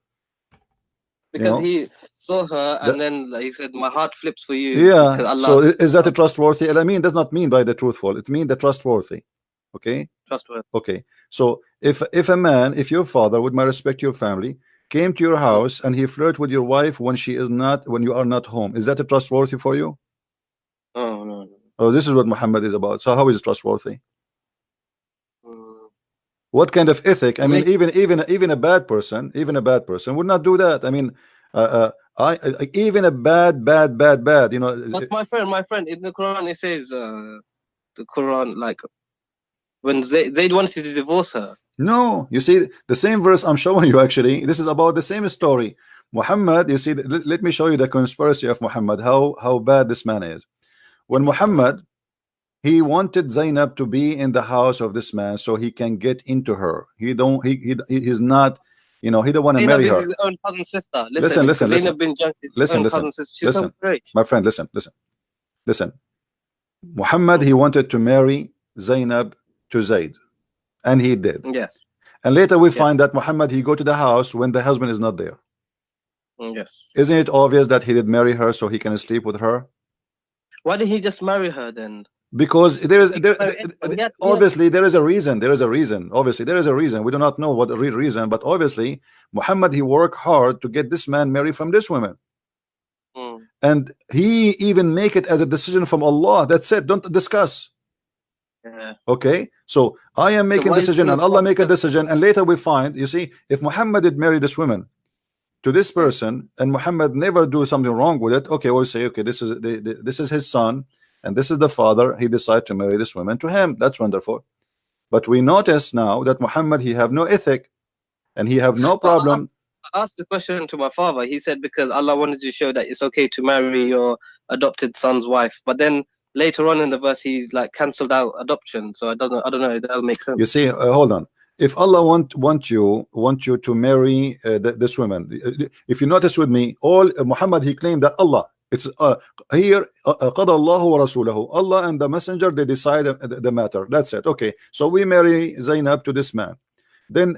Because he saw her and then he said, my heart flips for you. Yeah. So is that a trustworthy? Al-Amin does not mean by the truthful. It means the trustworthy. Okay. Trustworthy. Okay. So if a man, if your father, with my respect to your family, came to your house and he flirted with your wife when you are not home, is that a trustworthy for you? No. Oh, this is what Muhammad is about. So how is it trustworthy? What kind of ethic? I mean, even a bad person would not do that. I mean, Even a bad, you know. But my friend, in the Quran it says, the Quran, like, when they wanted to divorce her. No, you see the same verse I'm showing you. Actually, this is about the same story. Muhammad, you see, let me show you the conspiracy of Muhammad. How bad this man is. When Muhammad, he wanted Zainab to be in the house of this man so he can get into her. He's not, you know, he don't want to marry her. His own cousin sister. Listen. Zainab bin Jahsh, Listen. My friend, listen. Muhammad, he wanted to marry Zainab to Zayd, and he did. Yes. And later we find that Muhammad, he go to the house when the husband is not there. Yes. Isn't it obvious that he did marry her so he can sleep with her? Why did he just marry her then? Because obviously there is a reason. Obviously there is a reason. We do not know what the real reason, but obviously Muhammad, he worked hard to get this man married from this woman. And he even make it as a decision from Allah. That's it. Don't discuss. Yeah. Okay, so I am making a decision and Allah make a decision, and later we find, you see, if Muhammad did marry this woman to this person and Muhammad never do something wrong with it, okay, we'll say, okay, this is his son and this is the father, he decided to marry this woman to him. That's wonderful. But we notice now that Muhammad, he have no ethic and he have no problem. I asked the question to my father. He said because Allah wanted to show that it's okay to marry your adopted son's wife, but then later on in the verse he like cancelled out adoption. So I don't know if that'll make sense. You see, hold on. If Allah want you to marry this woman, if you notice with me, all Muhammad, he claimed that Allah, it's here قَضَى اللَّهُ وَرَسُولَهُ, Allah and the messenger, they decide the matter. That's it. Okay, so we marry Zainab to this man. Then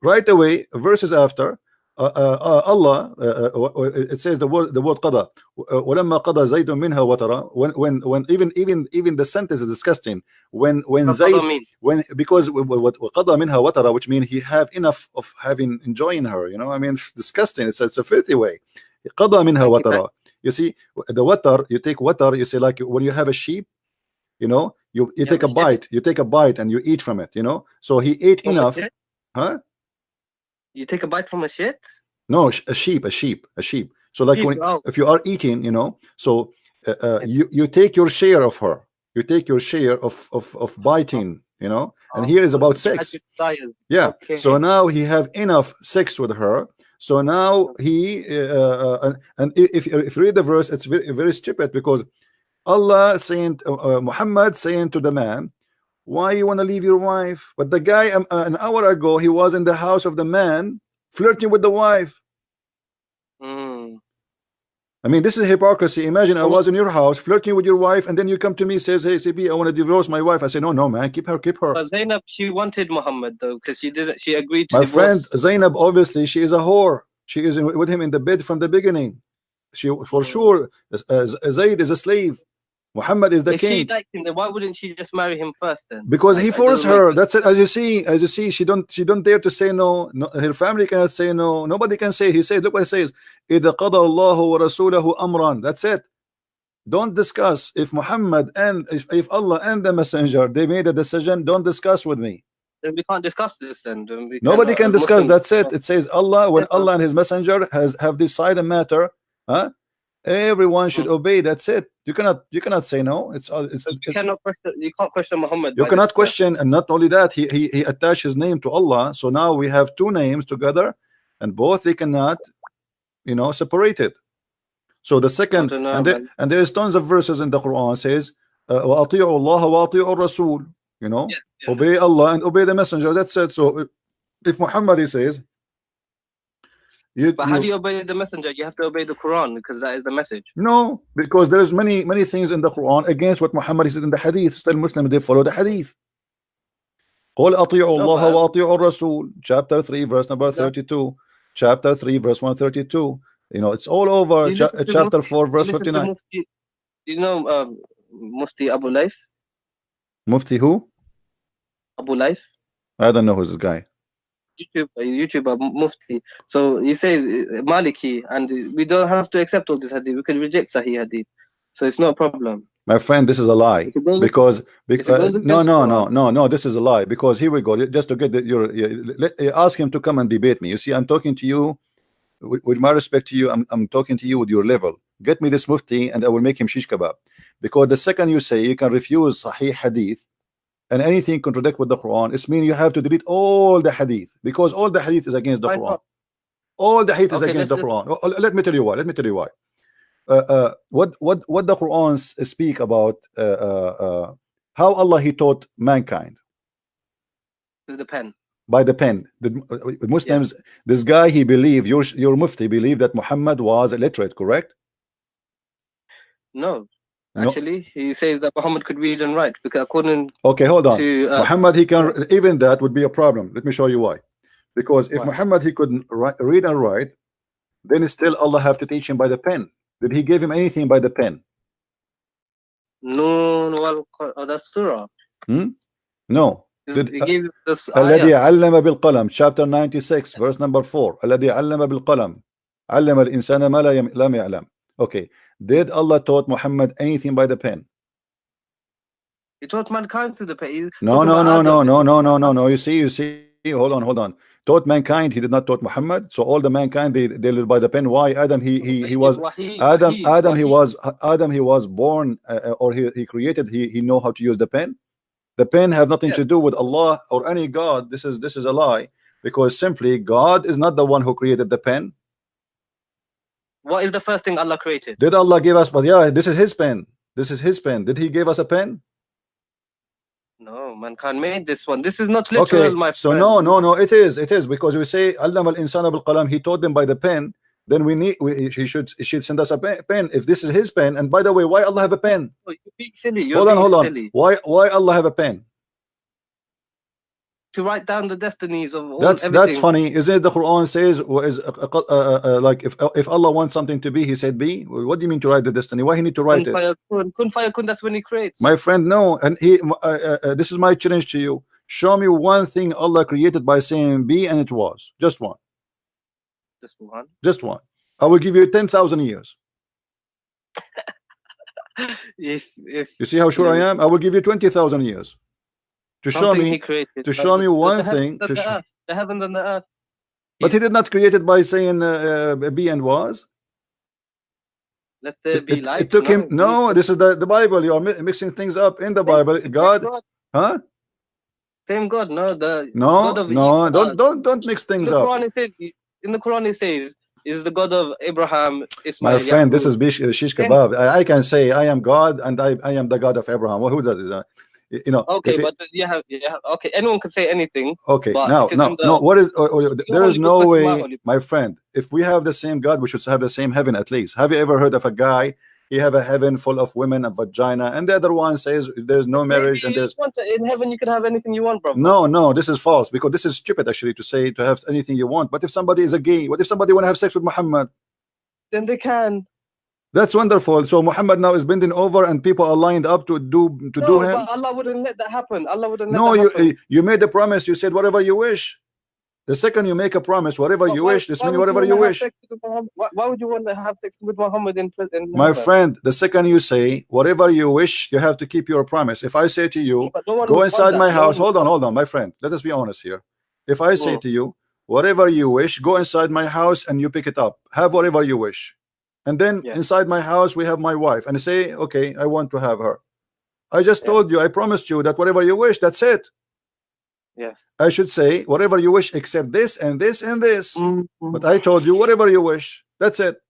right away, verses after, Allah, it says the word qada. وَلَمَّا قَضَى زَيْدٌ مِنْهَا وَتَرَى. When even the sentence is disgusting. When Zayd, because what qada minha watara, which means he have enough of having enjoying her. You know, I mean, it's disgusting. It's a filthy way. قَضَى minha watara. You see, the water, you take water. You say like when you have a sheep, you know, you take a bite. You take a bite and you eat from it. You know, so he ate enough, huh? You take a bite from a shit? No, a sheep. So like if you are eating, you know, so you take your share of her. You take your share of biting, you know. And here is about sex. Yeah. Okay. So now he have enough sex with her. So now he and if you read the verse, it's very, very stupid, because Allah saying Muhammad saying to the man, why you want to leave your wife? But the guy an hour ago, he was in the house of the man flirting with the wife. I mean, this is hypocrisy. Imagine I was in your house flirting with your wife, and then you come to me, says, hey CP, I want to divorce my wife. I say, no man, keep her. But Zainab, she wanted Muhammad though, because she agreed to my divorce. friend Zainab, obviously she is a whore. She is with him in the bed from the beginning. She for sure Zayd is a slave. Muhammad is the king. If she liked him, then why wouldn't she just marry him first then? Because he forced her. That's it. As you see, she don't dare to say no. Her family cannot say no. Nobody can say. He says, look what it says. إِذَا قَضَى اللَّهُ وَرَسُولَهُ أَمْرًا. That's it. Don't discuss. If Muhammad and if Allah and the messenger, they made a decision, don't discuss with me. Then we can't discuss this then. Nobody can discuss. That's it. It says Allah, when Allah and his messenger have decided a matter, huh? Everyone should obey. That's it. You cannot say no. You can't question Muhammad. You cannot question, and not only that, he attached his name to Allah. So now we have two names together, and both they cannot, you know, separate it. So the second, and there is tons of verses in the Quran says, وَأَطِيعُوا اللَّهَ وَأَطِيعُوا الرَّسُولَ. You know, obey Allah and obey the messenger. That's it. So if Muhammad, he says. But how do you obey the messenger? You have to obey the Quran, because that is the message. No, because there's many things in the Quran against what Muhammad said in the Hadith. Still Muslims, they follow the Hadith. قُلْ أَطِيعُوا اللَّهَ وَأَطِيعُوا الرَّسُولَ. Chapter 3 verse number 32. Chapter 3 verse 132. You know, it's all over. Chapter 4 verse 59. You know Mufti Abu Laif? Mufti who? Abu Laif. I don't know who's this guy. YouTuber Mufti. So he says Maliki, and we don't have to accept all this hadith. We can reject Sahih hadith. So it's not a problem. My friend, this is a lie. Because no, this is a lie. Because here we go. Just to get ask him to come and debate me. You see, I'm talking to you with my respect to you, I'm talking to you with your level. Get me this mufti and I will make him shish kebab. Because the second you say you can refuse sahih hadith and anything contradict with the Quran, it's mean you have to delete all the hadith, because all the hadith is against the Quran. All the hadith is against the Quran. Let me tell you why. Let me tell you why. What the Quran speak about how Allah he taught mankind with the pen. By the pen. The Muslims, this guy, he believed, your mufti believed that Muhammad was illiterate, correct? No. Actually, he says that Muhammad could read and write, because according okay, hold on. to Muhammad, he can, even that would be a problem. Let me show you why. Because if Muhammad, he couldn't read and write, then still Allah have to teach him by the pen. Did he give him anything by the pen? No, that's surah. No. الذي علم بالقلم, chapter 96, verse number 4. الذي علم بالقلم علم الإنسان ما لم يعلم. Okay, did Allah taught Muhammad anything by the pen? He taught mankind through the pen. No. You see. Hold on. Taught mankind. He did not taught Muhammad. So all the mankind they live by the pen. Why? Adam he was Adam he was born or he created. He know how to use the pen. The pen have nothing to do with Allah or any God. This is a lie, because simply God is not the one who created the pen. What is the first thing Allah created? Did Allah give us? But yeah, this is His pen. This is His pen. Did He give us a pen? No, mankind made this one. This is not literal, okay, my friend. So no, it is because we say Allama al-insana bil-qalam. He taught them by the pen. Then he should send us a pen if this is His pen. And by the way, why Allah have a pen? Oh, you're being silly. Hold on. Why Allah have a pen? To write down the destinies of all everything. That's funny. Isn't it the Quran says like if Allah wants something to be, He said be? What do you mean to write the destiny? Why He need to write it? Kun fayakun, that's when He creates. My friend, no. And this is my challenge to you. Show me one thing Allah created by saying be and it was. Just one. Just one. I will give you 10,000 years. if you see how sure I am, I will give you 20,000 years to show me. He created, to show me one thing. The heavens and the earth. But He did not create it by saying be and was. Let there be light. It took him. No, this is the Bible. You are mixing things up in the Bible. God, huh? Same God. No, don't mix things up. In the Quran it says, is the God of Abraham, Ismail. My friend, this is shish kebab. I can say I am God and I am the God of Abraham. Well, who does it? Okay, but okay, anyone can say anything. Okay, no. What is? There is no way, my friend. If we have the same God, we should have the same heaven at least. Have you ever heard of a guy? He have a heaven full of women and vagina, and the other one says there's no marriage and there's. In heaven you can have anything you want, bro. No, this is false, because this is stupid actually to say to have anything you want. But if somebody is a gay, what if somebody want to have sex with Muhammad? Then they can. That's wonderful. So Muhammad now is bending over and people are lined up to do him. But Allah wouldn't let that happen. Allah wouldn't let that happen. You made the promise. You said whatever you wish. The second you make a promise, whatever you wish, this means whatever you wish. Why would you want to have sex with Muhammad in prison? My friend, the second you say whatever you wish, you have to keep your promise. If I say to you, go inside my house. Hold on, my friend. Let us be honest here. If I say to you, whatever you wish, go inside my house and you pick it up. Have whatever you wish. And then inside my house we have my wife, and I say, okay, I want to have her. I just told you, I promised you that whatever you wish, that's it. Yes. I should say whatever you wish except this and this and this. But I told you whatever you wish. That's it.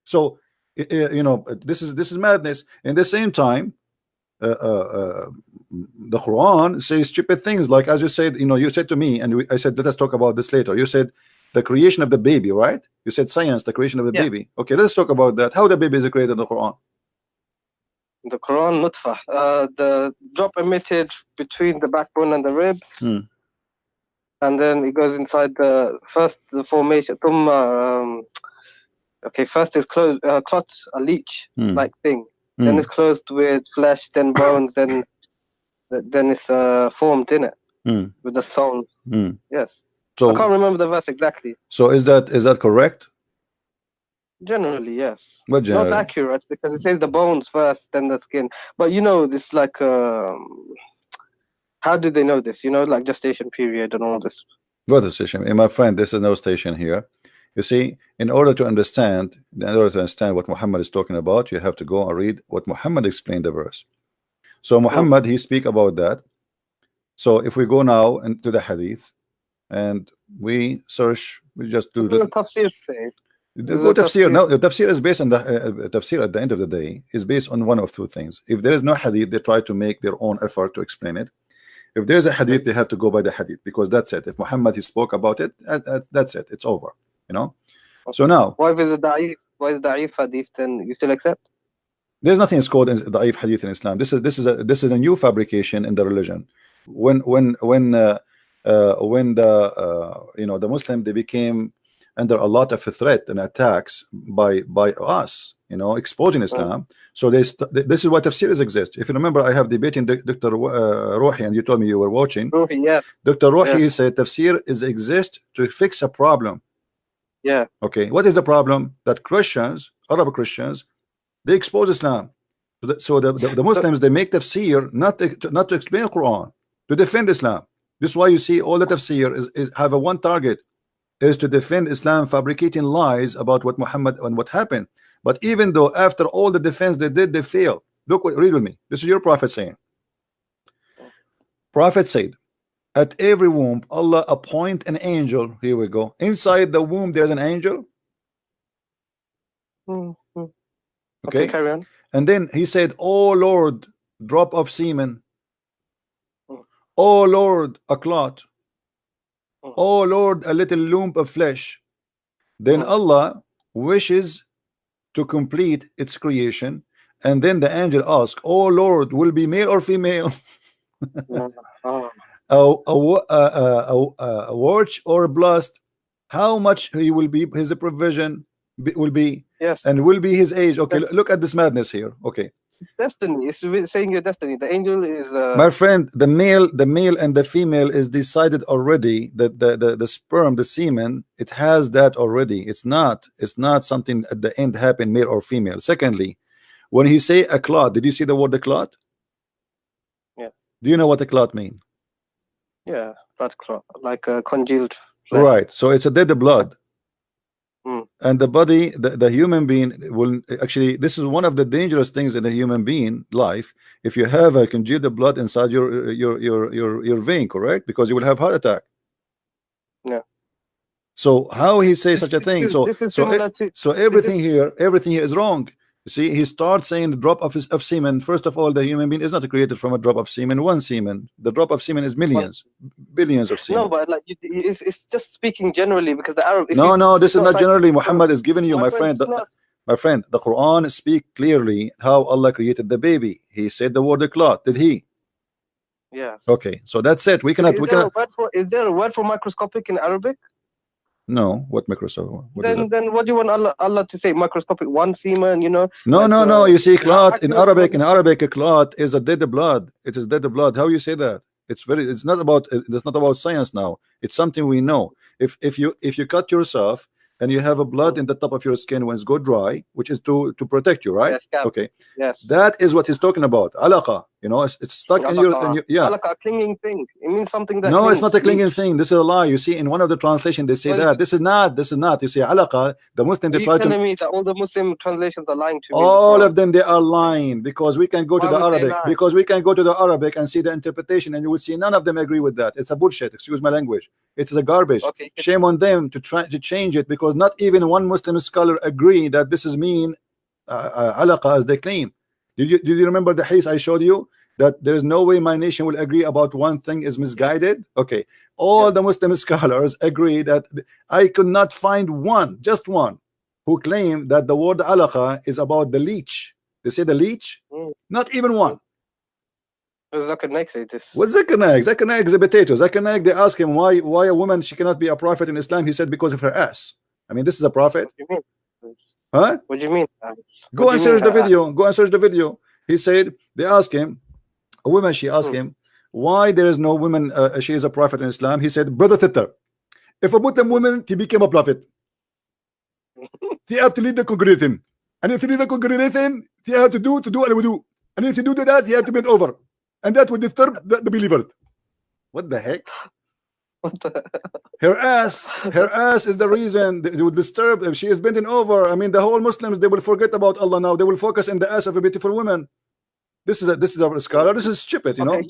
So this is madness. In the same time, the Quran says stupid things, like as you said, you said to me, and I said let us talk about this later. You said the creation of the baby, right? You said science, the creation of the baby. Okay, let's talk about that. How the baby is created in the Quran. The Quran, nutfah, the drop emitted between the backbone and the rib, and then it goes inside the formation. Okay, first is closed, clot, a leech like thing. Then it's closed with flesh, then bones, then it's formed in it with the soul. Yes. So I can't remember the verse exactly. So is that correct? Generally, yes. But generally. Not accurate, because it says the bones first, then the skin. But this like how did they know this? Like gestation period and all this. What gestation? My friend, this is no station here. You see, in order to understand what Muhammad is talking about, you have to go and read what Muhammad explained the verse. So Muhammad, he speak about that. So if we go now into the hadith and we search, we just do the tafsir say. Go tafsir. No, the tafsir is based on the tafsir at the end of the day is based on one of two things. If there is no hadith, they try to make their own effort to explain it. If there's a hadith, they have to go by the hadith, because that's it. If Muhammad he spoke about it, that's it. It's over. You know. So now, why is it da'if? Why is da'if hadith? Then you still accept? There's nothing is called da'if hadith in Islam. This is a new fabrication in the religion. When the the Muslim, they became under a lot of threat and attacks by us, exposing Islam. So this is why tafsirs exist. If you remember, I have debating Dr. Ruhi, and you told me you were watching. Ruhi, yes. Dr. Ruhi said tafsir exist to fix a problem. Yeah. Okay. What is the problem? That Christians, Arab Christians, they expose Islam. So the Muslims, they make tafsir not to explain the Quran, to defend Islam. This is why you see all the tafsir is have a one target, is to defend Islam, fabricating lies about what Muhammad and what happened. But even though after all the defense they did, they failed. Look, read with me. This is your prophet saying. Prophet said, at every womb, Allah appoint an angel. Here we go. Inside the womb, there's an angel. Okay, carry on. And then he said, oh Lord, drop of semen. Oh Lord, a clot. Oh Lord, a little lump of flesh. Then Allah wishes to complete its creation, and then the angel asks, oh Lord, will be male or female? A watch or a blast? How much he will be, his provision will be, yes, and will be his age. Okay, look at this madness here. Okay, it's destiny. It's saying your destiny. The angel is my friend. The male and the female is decided already. That the sperm, the semen, it has that already. It's not something at the end happen, male or female. Secondly, when he say a clot, did you see the word the clot? Yes. Do you know what a clot mean? Yeah, blood clot, like a congealed flesh. Right. So it's a dead blood. And the body, the human being will actually, this is one of the dangerous things in a human being life. If you have a congealed blood inside your vein, correct? Because you will have heart attack. Yeah. So how he say such a thing? So everything here is wrong. You see, he starts saying the drop of semen. First of all, the human being is not created from a drop of semen, one semen. The drop of semen is millions, billions of semen. No, but like it's just speaking generally, because the Arab. No, this is not generally. Muhammad is giving you, my friend. My friend, the Quran speak clearly how Allah created the baby. He said the word clot. Did he? Yes. Okay, so that's it. We cannot. Is there a word for microscopic in Arabic? No, what microscopic? Then what do you want Allah to say? Microscopic, one semen, No, no. You see, clot in Arabic. In Arabic, a clot is a dead blood. It is dead blood. How you say that? It's not about science now. It's something we know. If you cut yourself and you have a blood in the top of your skin when it's go dry, which is to protect you, right? Yes, okay. Yes. That is what he's talking about. Alaqa. It's stuck in your yeah. Alaqa, a clinging thing. It means something that. No, it's not a clinging thing. This is a lie. You see, in one of the translations they say that. This is not. You see, alaqa. The Muslim they try to. Telling me that all the Muslim translations are lying to me. All of them, they are lying, because we can go to the Arabic. Because we can go to the Arabic and see the interpretation, and you will see none of them agree with that. It's a bullshit. Excuse my language. It's a garbage. Okay. Shame on them to try to change it, because not even one Muslim scholar agree that this is mean alaqa as they claim. Did you remember the hadith I showed you, that there is no way my nation will agree about one thing is misguided? Okay, all the Muslim scholars agree that. I could not find one, just one, who claim that the word alaqa is about the leech. They say the leech. Not even one. Zakir Naik say this. What's Zakir Naik? Zakir Naik is a potato. Zakir Naik, they ask him why a woman, she cannot be a prophet in Islam. He said because of her ass. I mean, this is a prophet. What do you mean? Huh? What do you mean? Go and search the video. Go and search the video. He said, they asked him, a woman, she asked him, why there is no woman, she is a prophet in Islam. He said, brother Titter, if a Muslim woman, he became a prophet. They have to lead the congregation. And if you lead the congregation, they have to do al-wudu. And if you do that, you have to bend over. And that will disturb the believer. What the heck? Her ass is the reason they would disturb them. She is bending over. I mean, the whole Muslims, they will forget about Allah now. They will focus in the ass of a beautiful woman. This is a scholar. This is stupid, you know.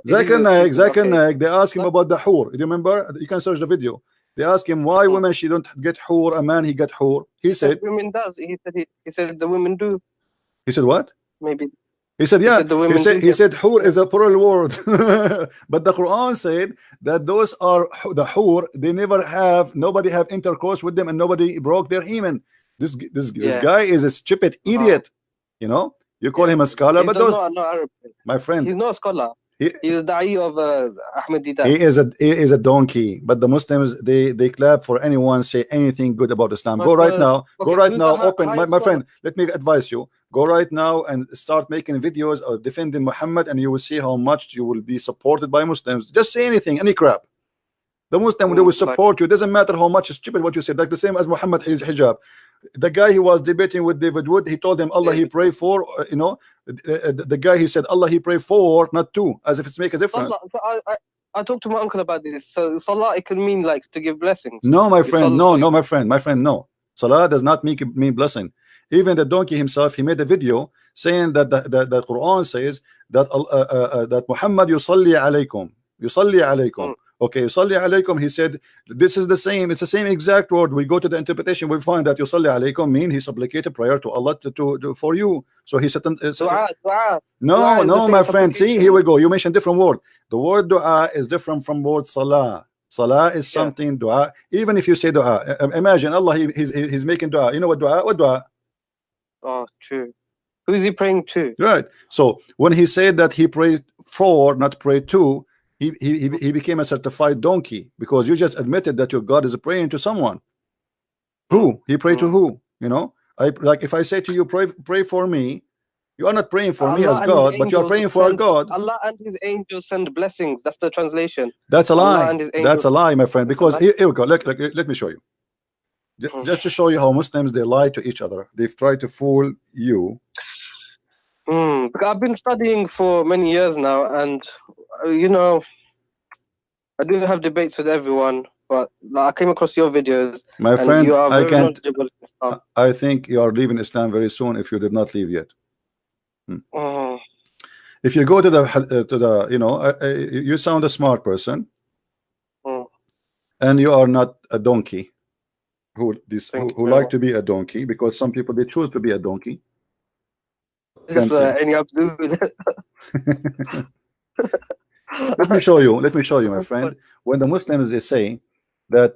Zakir Naik, they ask him about the hur. You remember? You can search the video. They ask him why women she don't get hur, a man he get hur. He said women does. He said the women do. He said what? Maybe. He said, yeah, he said hur is a plural word. But the Quran said that those are the hur, they nobody have intercourse with them and nobody broke their hymen. This guy is a stupid idiot. You know, you call him a scholar, but those, my friend, he's not a scholar. He's a da'i of Ahmadiyya. He is a donkey. But the Muslims, they clap for anyone say anything good about Islam. Go right now. Open, my friend. Let me advise you. Go right now and start making videos of defending Muhammad, and you will see how much you will be supported by Muslims. Just say anything, any crap. The Muslim, they will support you. It doesn't matter how much stupid what you said. Like the same as Muhammad hijab. The guy he was debating with David Wood, he told him Allah he pray for, you know, the guy he said Allah he pray for, not to, as if it's make a difference. So I talked to my uncle about this. So salah, it can mean like to give blessings. No, my friend, no, my friend, no. Salah does not mean blessing. Even the donkey himself, he made a video saying that the Quran says that that Muhammad yusalli alaykum. Okay, yusalli alaykum, he said this is the same, it's the same exact word. We go to the interpretation, we find that yusalli alaykum mean he supplicated prayer to Allah to for you. So he said no, my friend, see, here we go, you mentioned different word. The word dua is different from word salah. Salah is something, dua, even if you say dua, imagine Allah, he's making dua. You know what dua? Oh, true. Who is he praying to? Right. So when he said that he prayed for, not pray to, he became a certified donkey, because you just admitted that your God is praying to someone. Who? He prayed to who? You know, like if I say to you, pray for me, you are not praying for me as God, but you are praying for God. Allah and his angels send blessings. That's the translation. That's a lie. That's a lie, my friend. Because here we go. Let me show you. Just to show you how Muslims, they lie to each other. They've tried to fool you. Because I've been studying for many years now, and you know, I do have debates with everyone, but I came across your videos. My friend, I think you are leaving Islam very soon if you did not leave yet. If you go to the you know, you sound a smart person, and you are not a donkey who like to be a donkey, because some people, they choose to be a donkey. Let me show you, my friend. When the Muslims, they say that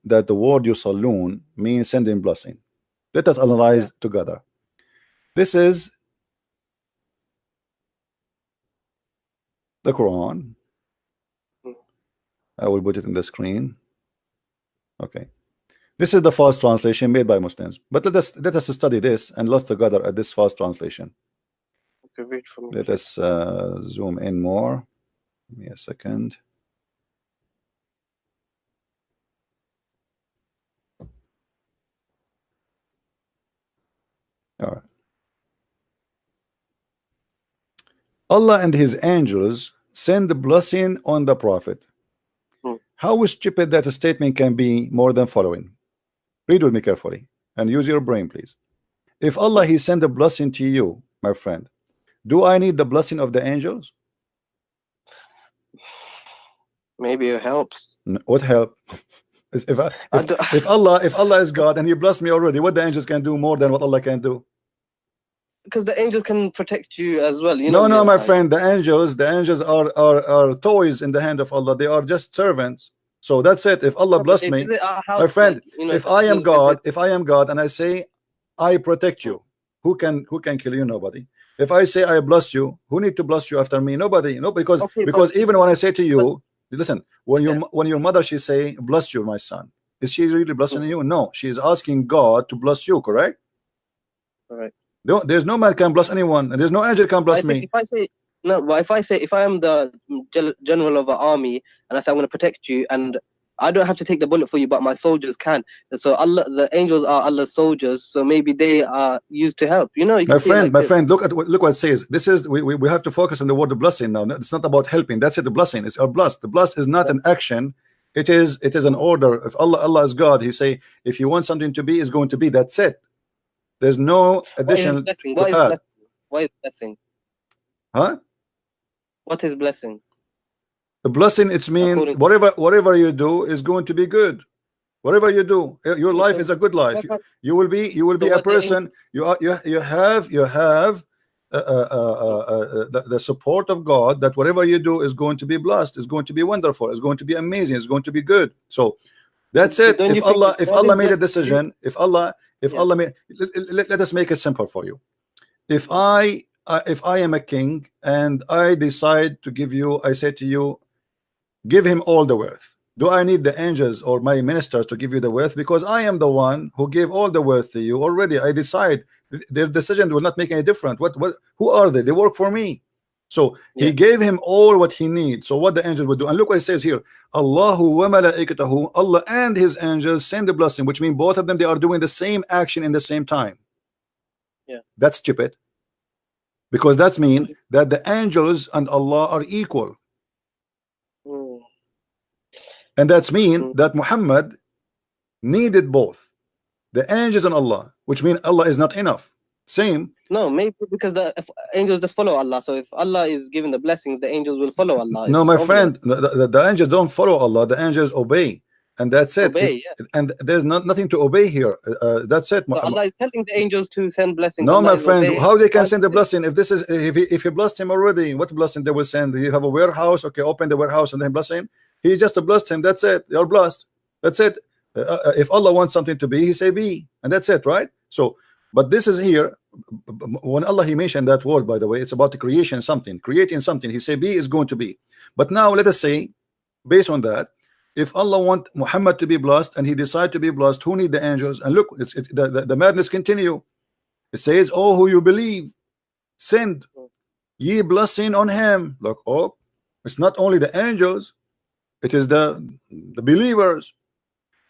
that the word yusallun means sending blessing, let us analyze together. This is the Quran. I will put it in the screen. Okay, this is the false translation made by Muslims, but let us study this and look together at this false translation. Okay, wait for me. Let us zoom in more. Give me a second. All right. Allah and his angels send the blessing on the Prophet. How stupid that a statement can be more than following. Read with me carefully and use your brain, please. If Allah he sent a blessing to you, my friend, do I need the blessing of the angels? Maybe it helps. What help? If Allah is God and he blessed me already, what the angels can do more than what Allah can do? Because the angels can protect you as well. You know, no, my friend, the angels are toys in the hand of Allah. They are just servants. So that's it. If Allah blessed me, my friend, you know, if I am God and I say I protect you, who can kill you? Nobody. If I say I bless you, who need to bless you after me? Nobody. No, because even when I say to you, listen, when your mother, she say bless you, my son, is she really blessing you? No, she is asking God to bless you, correct? All right. There's no man can bless anyone, and there's no angel can bless me. If I say no, but if I am the general of an army and I say I'm going to protect you, and I don't have to take the bullet for you, but my soldiers can. And so Allah, the angels are Allah's soldiers, so maybe they are used to help. You know, you my friend, like look what it says. This is we have to focus on the word blessing now. It's not about helping. That's it. The blessing is our bless. The bless is not an action. It is an order. If Allah is God, He say if you want something to be, is going to be. That's it. There's no addition what is to add. What is blessing? Huh? What is blessing? The blessing, it's mean whatever you do is going to be good. Whatever you do, your life is a good life. You will be a person. You have the support of God that whatever you do is going to be blessed, is going to be wonderful, is going to be amazing, is going to be good. So that's it. If Allah made a decision, if Allah made, let us make it simple for you. If I am a king and I decide to give you, I say to you, give him all the wealth. Do I need the angels or my ministers to give you the wealth? Because I am the one who gave all the wealth to you already. I decide their decision will not make any difference. Who are they? They work for me. So He gave him all what he needs. So what the angel would do, and look what it says here: Allahu wa malaikatahu, Allah and His angels send the blessing, which means both of them, they are doing the same action in the same time. That's stupid, because that means that the angels and Allah are equal. And that's mean that Muhammad needed both the angels and Allah, which means Allah is not enough. Same. No, maybe because the angels just follow Allah. So if Allah is giving the blessings, the angels will follow Allah. No, my friend, the angels don't follow Allah. The angels obey, and that's it. And there's nothing to obey here. That's it. So Allah is telling the angels to send blessings. No, my friend, how they can send the blessing if this is if you blessed him already? What blessing they will send? You have a warehouse, okay, open the warehouse and then blessing. He just blessed him. That's it. You're blessed. That's it. If Allah wants something to be, He say be, and that's it, right? So, but this is here. When Allah He mentioned that word, by the way, it's about the creation something, creating something. He say be is going to be. But now let us say, based on that, if Allah want Muhammad to be blessed and he decide to be blessed, who need the angels? And look, the madness continue. It says, oh, who you believe, send ye blessing on him. Look, oh, it's not only the angels. It is the believers,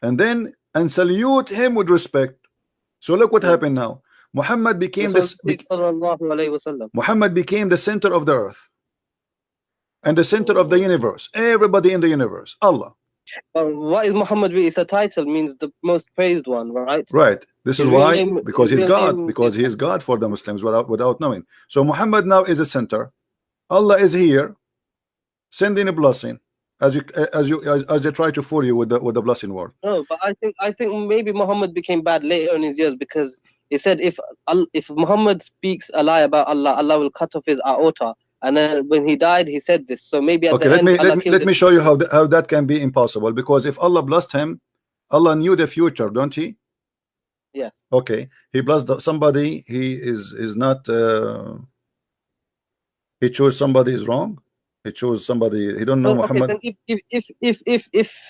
and then salute him with respect. So look what happened now. Muhammad became Muhammad became the center of the earth and the center of the universe. Everybody in the universe, Allah. What is Muhammad? It's a title, means the most praised one, right? Right. This is why, because he's God, because he is God for the Muslims without knowing. So Muhammad now is a center. Allah is here, sending a blessing. As they try to fool you with the blessing word. No, but I think maybe Muhammad became bad later in his years, because he said if Muhammad speaks a lie about Allah, Allah will cut off his aorta. And then when he died, he said this. So maybe at the end, let me show you how that can be impossible. Because if Allah blessed him, Allah knew the future, don't He? Yes. Okay, He blessed somebody. He is not. He chose somebody is wrong. He chose somebody. He don't know Muhammad. Then if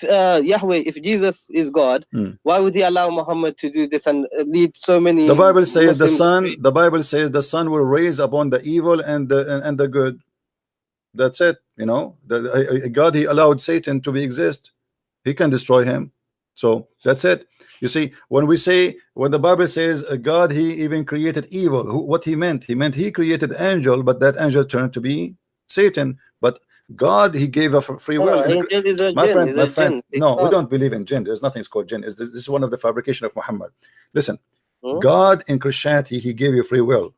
Yahweh, if Jesus is God, why would He allow Muhammad to do this and lead so many? The Bible says the Son. The Bible says the Son will raise upon the evil and the good. That's it. You know, God He allowed Satan to exist. He can destroy him. So that's it. You see, when the Bible says God He even created evil, what He meant? He meant He created angel, but that angel turned to be Satan. But God, He gave a free will. My friend, no, we don't believe in jinn. There's nothing called jinn. This is one of the fabrication of Muhammad. Listen, God in Christianity, He gave you free will.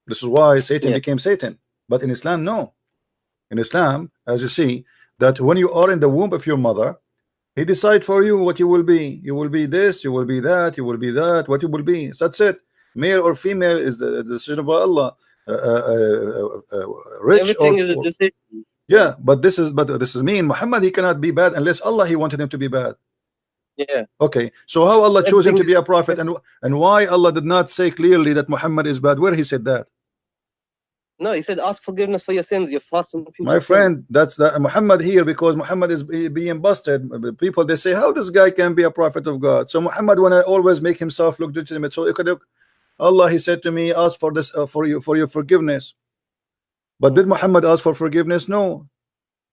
This is why Satan became Satan. But in Islam, no. In Islam, as you see, that when you are in the womb of your mother, He decides for you what you will be. You will be this, you will be that, you will be that, what you will be. So that's it. Male or female is the decision of Allah. Rich everything is a decision. Yeah, but this is mean Muhammad, he cannot be bad unless Allah He wanted him to be bad. Yeah. Okay, so how Allah chose him to be a prophet, and why Allah did not say clearly that Muhammad is bad? Where He said that? No, He said ask forgiveness for your sins. Your fast and my friend, that's Muhammad here, because Muhammad is being busted. People, they say how this guy can be a prophet of God. So Muhammad wanna always make himself look legitimate. So Allah, He said to me, ask for this for your forgiveness. But did Muhammad ask for forgiveness? No.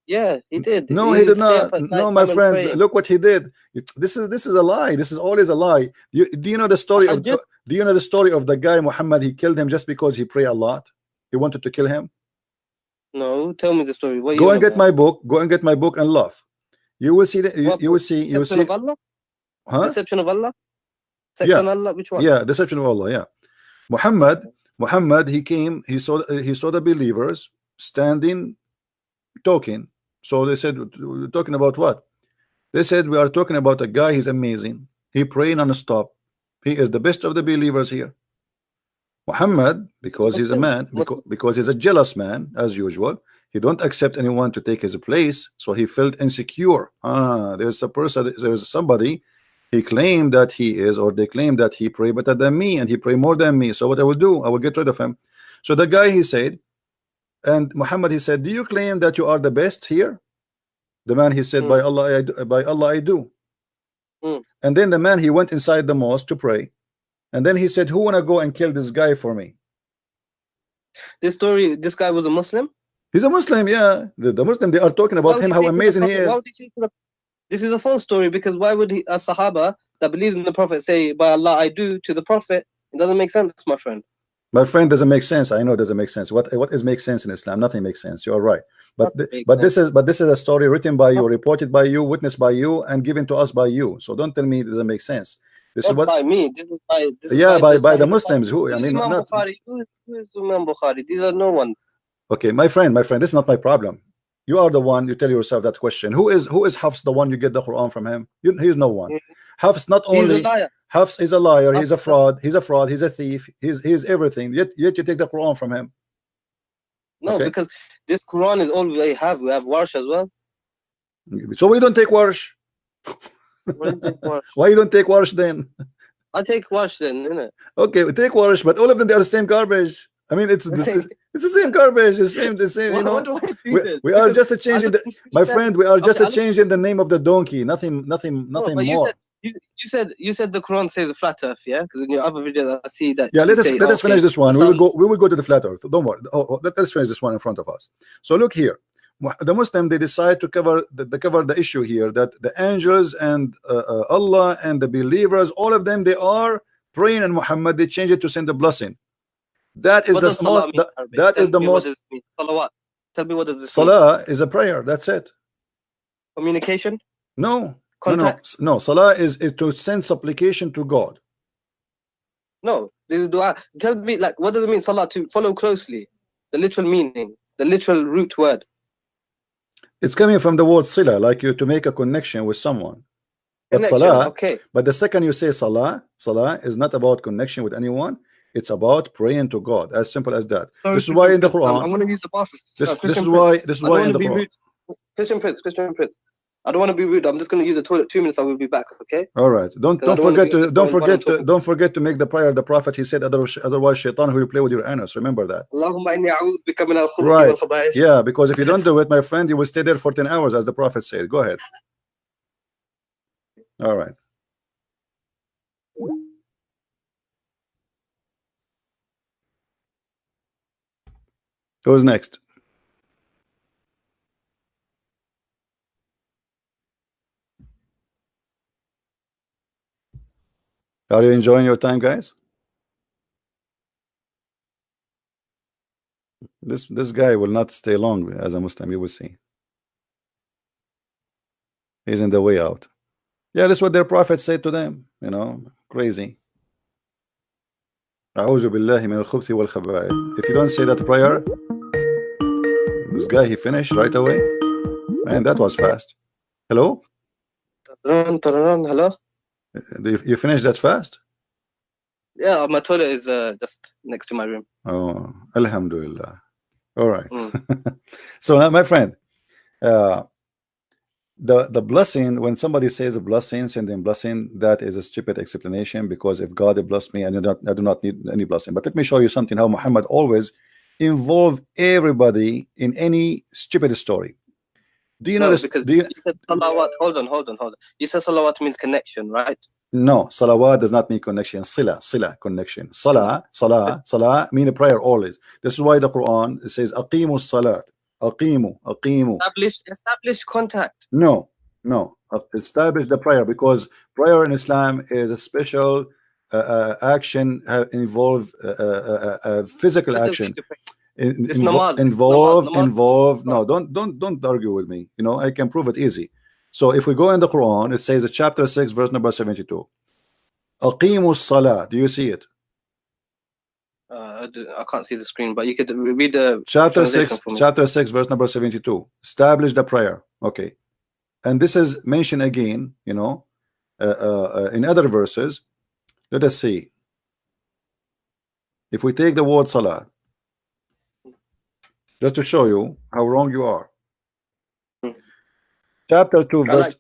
Yeah, he did. No, he did not. No, my friend, look what he did. This is a lie. This is always a lie. Do you know the story of the guy Muhammad? He killed him just because he prayed a lot. He wanted to kill him. No, tell me the story. What Go and get my book. Go and get my book and laugh. You will see. You will see. You will see. Of Allah? Huh? Deception of Allah. Deception of Allah. Which one? Yeah, deception of Allah. Yeah. Muhammad. He came. He saw the believers standing, talking. So they said, we're talking about what? They said, we are talking about a guy. He's amazing. He pray non-stop. He is the best of the believers here. Muhammad, because he's a man, because he's a jealous man, as usual, he don't accept anyone to take his place. So he felt insecure. There's a person, there's somebody. He claimed that he is, or they claim that he pray better than me, and he pray more than me. So what I will do, I will get rid of him. So the guy, he said, and Muhammad, he said, do you claim that you are the best here? The man, he said, by Allah I do. And then the man, he went inside the mosque to pray, and then he said, who wanna go and kill this guy for me? This guy was a Muslim? He's a Muslim, yeah. The Muslim, they are talking about him, how amazing he is. This is a false story, because why would a Sahaba that believes in the Prophet say, by Allah I do, to the Prophet? It doesn't make sense, my friend. My friend, doesn't make sense. I know it doesn't make sense. What is make sense in Islam? Nothing makes sense. You are right. But this is a story written by you, reported by you, witnessed by you, and given to us by you. So don't tell me it doesn't make sense. This is what by me. This is by by the Muslims. Who I mean, not who is Imam Bukhari? These are no one. Okay, my friend, this is not my problem. You are the one. You tell yourself that question. Who is Hafs, the one you get the Quran from him? He is no one. Hafs not only. Hafs is a liar. He's a fraud. He's a thief. He's everything. Yet you take the Quran from him. No, because this Quran is all we have. We have Warsh as well. So we don't take Warsh. Why you don't take Warsh then? I take Warsh then, innit? Okay, we take Warsh, but all of them, they are the same garbage. I mean, it's the same garbage. The same. You know, we are just a change in the. My friend, we are just a change in the name of the donkey. Nothing more. You said the Quran says a flat earth, yeah? Because in your other videos I see that. Yeah, let us finish this one. We will go to the flat earth. Don't worry. Let's finish this one in front of us. So look here. The Muslim, they decide to cover the issue here, that the angels and Allah and the believers, all of them, they are praying on Muhammad. They change it to send a blessing. That is the most. That is the most. Salawat. Tell me, what does this Salah is a prayer. That's it. Communication. No. No. Salah is to send supplication to God. No, this is dua. Tell me, like, what does it mean, salah? To follow closely, the literal meaning, the literal root word. It's coming from the word sila, like you to make a connection with someone. But salah, okay. But the second you say salah is not about connection with anyone. It's about praying to God. As simple as that. This is why in the Quran. I'm going to use the passes. This is why in the Quran. Christian Prince. I don't want to be rude. I'm just going to use the toilet. 2 minutes. I will be back. Okay. All right. Don't forget to make the prayer. The Prophet, he said, otherwise Shaitan will play with your anus. Remember that. Right. Yeah. Because if you don't do it, my friend, you will stay there for 10 hours, as the Prophet said. Go ahead. All right. Who's next? Are you enjoying your time, guys? This guy will not stay long as a Muslim. You will see. He's in the way out. Yeah, that's what their prophet said to them. You know, crazy. A'udhu billahi min al-khubuthi wal khaba'ith. If you don't say that prayer, this guy, he finished right away. Man, that was fast. Hello? Hello? You finished that fast? Yeah, my toilet is just next to my room. Oh, alhamdulillah. All right. So now, my friend, the blessing, when somebody says a blessing, sending blessing, that is a stupid explanation, because if God blessed me, I do not need any blessing. But let me show you something, how Muhammad always involve everybody in any stupid story. Do you know this? Because you said salawat. Hold on. You said salawat means connection, right? No, salawat does not mean connection. Sila, connection. Salah mean a prayer always. This is why the Quran says aqimus salat. Aqimu. Establish contact. No. Establish the prayer, because prayer in Islam is a special action involve physical action. Involve. No, don't argue with me. You know, I can prove it easy. So if we go in the Quran, it says chapter 6 verse number 72. Aqimu salah. Do you see it? I can't see the screen, but you could read the chapter 6 verse number 72. Establish the prayer. Okay, and this is mentioned again, you know, in other verses. Let us see. If we take the word salah, just to show you how wrong you are. Chapter 2 verse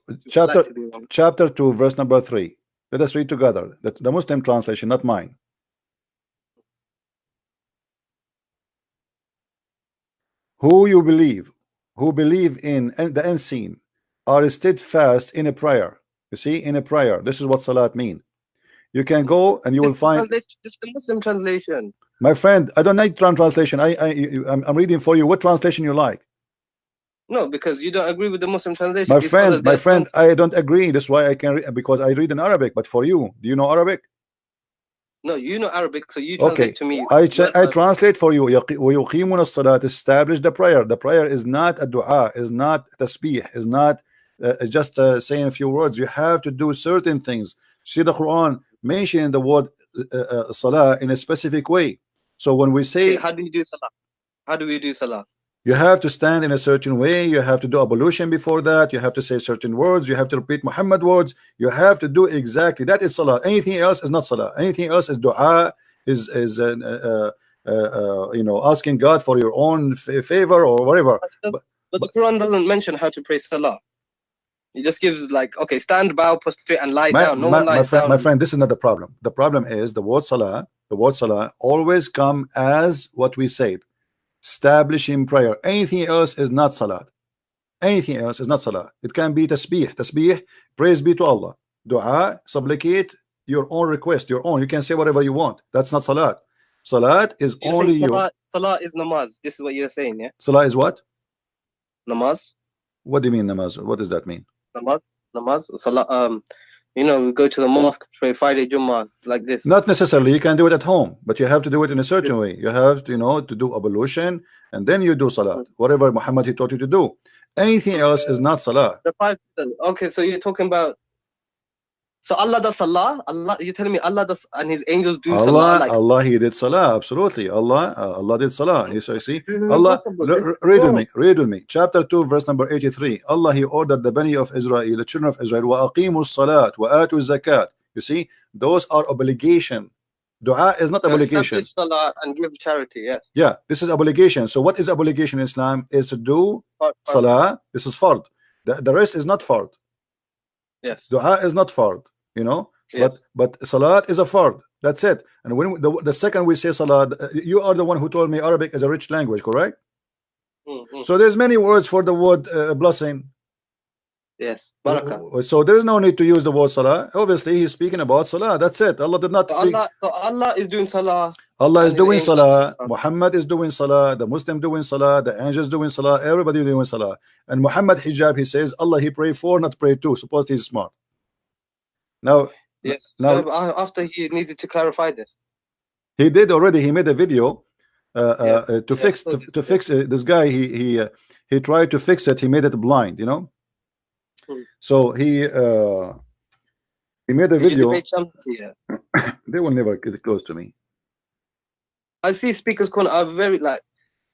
chapter 2 verse number 3. Let us read together. That's the Muslim translation, not mine. Who believe in the unseen are steadfast in a prayer. You see, in a prayer. This is what salat mean. You can go and you will find this is the Muslim translation. My friend, I don't need translation. I'm reading for you. What translation you like? No, because you don't agree with the Muslim translation. My friend, I don't agree. That's why I can because I read in Arabic. But for you, do you know Arabic? No, you know Arabic, so you translate to me. I translate for you. وَيُقِيمُونَ الصَّلَاةَ. Establish the prayer. The prayer is not a dua, is not tasbih, is not just saying a few words. You have to do certain things. See the Quran mentioning the word salah in a specific way. So when we say, how do you do salah? How do we do salah? You have to stand in a certain way. You have to do ablution before that. You have to say certain words. You have to repeat Muhammad words. You have to do exactly that is salah. Anything else is not salah. Anything else is dua, is you know, asking God for your own favor or whatever. But the Quran doesn't mention how to pray salah. It just gives like, okay, stand, bow, prostrate, and lie down. No one lies down. My friend, this is not the problem. The problem is the word salah always come as what we said. Establishing prayer. Anything else is not salat. Anything else is not salah. It can be tasbih, praise be to Allah. Dua, supplicate your own request, your own. You can say whatever you want. That's not salat. Salat is only you. Salah is namaz. This is what you're saying, yeah? Salah is what? Namaz. What do you mean namaz? What does that mean? Namaz. Salah. You know, we go to the mosque, pray Friday Jummah, like this. Not necessarily. You can do it at home, but you have to do it in a certain way. You have to, you know, to do ablution, and then you do salat. Whatever Muhammad he taught you to do. Anything else is not salah. The 5. Okay, so you're talking about. So Allah does salah. You're telling me Allah does, and His angels do salah. Like, Allah, He did salah. Absolutely. Allah did salah. You see, Allah. Read with me. Chapter 2, verse number 83. Allah, He ordered the Bani of Israel, the children of Israel, وَأَقِيمُوا الصَّلَاةَ وَآتُوا الزَّكَاةَ. You see, those are obligation. Dua is not obligation. Salah and give charity. Yes. Yeah, this is obligation. So what is obligation in Islam? Is to do salah. This is fard. The rest is not fard. Yes. Dua is not fard. You know, yes. but salat is a fard. That's it. And when the second we say salat, you are the one who told me Arabic is a rich language, correct? So there's many words for the word blessing. Yes, barakah. So there is no need to use the word salah. Obviously, he's speaking about salah. That's it. Allah did not speak. So Allah is doing salah. Allah is doing salah. Muhammad is doing salah. The Muslim doing salah. The angels doing salah. Everybody doing salah. And Muhammad hijab, he says Allah he pray for, not pray to. Suppose he's smart. Now, yes. Now, after he needed to clarify this, he did already. He made a video to fix this guy. He tried to fix it. He made it blind. You know. So he made a video. They will never get close to me. I see Speaker's Corner are very like.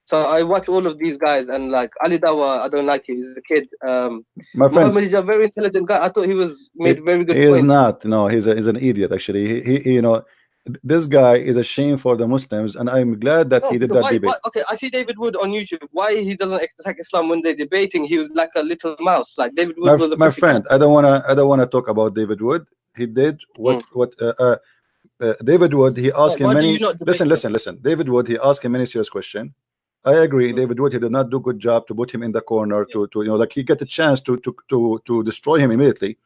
So I watch all of these guys, and like Ali Dawa, I don't like him. He's a kid. My friend, Muhammad is a very intelligent guy. I thought he was made very good. He is not. No, he's an idiot. Actually, he you know, this guy is a shame for the Muslims, and I'm glad that he did that debate. Okay, I see David Wood on YouTube. Why he doesn't attack Islam when they're debating? He was like a little mouse. Like David Wood was a my friend. I don't wanna talk about David Wood. He did what David Wood. He asked him many. Listen. David Wood. He asked him many serious questions. I agree. David Wood, he did not do a good job to put him in the corner to you know, like he get a chance to destroy him immediately.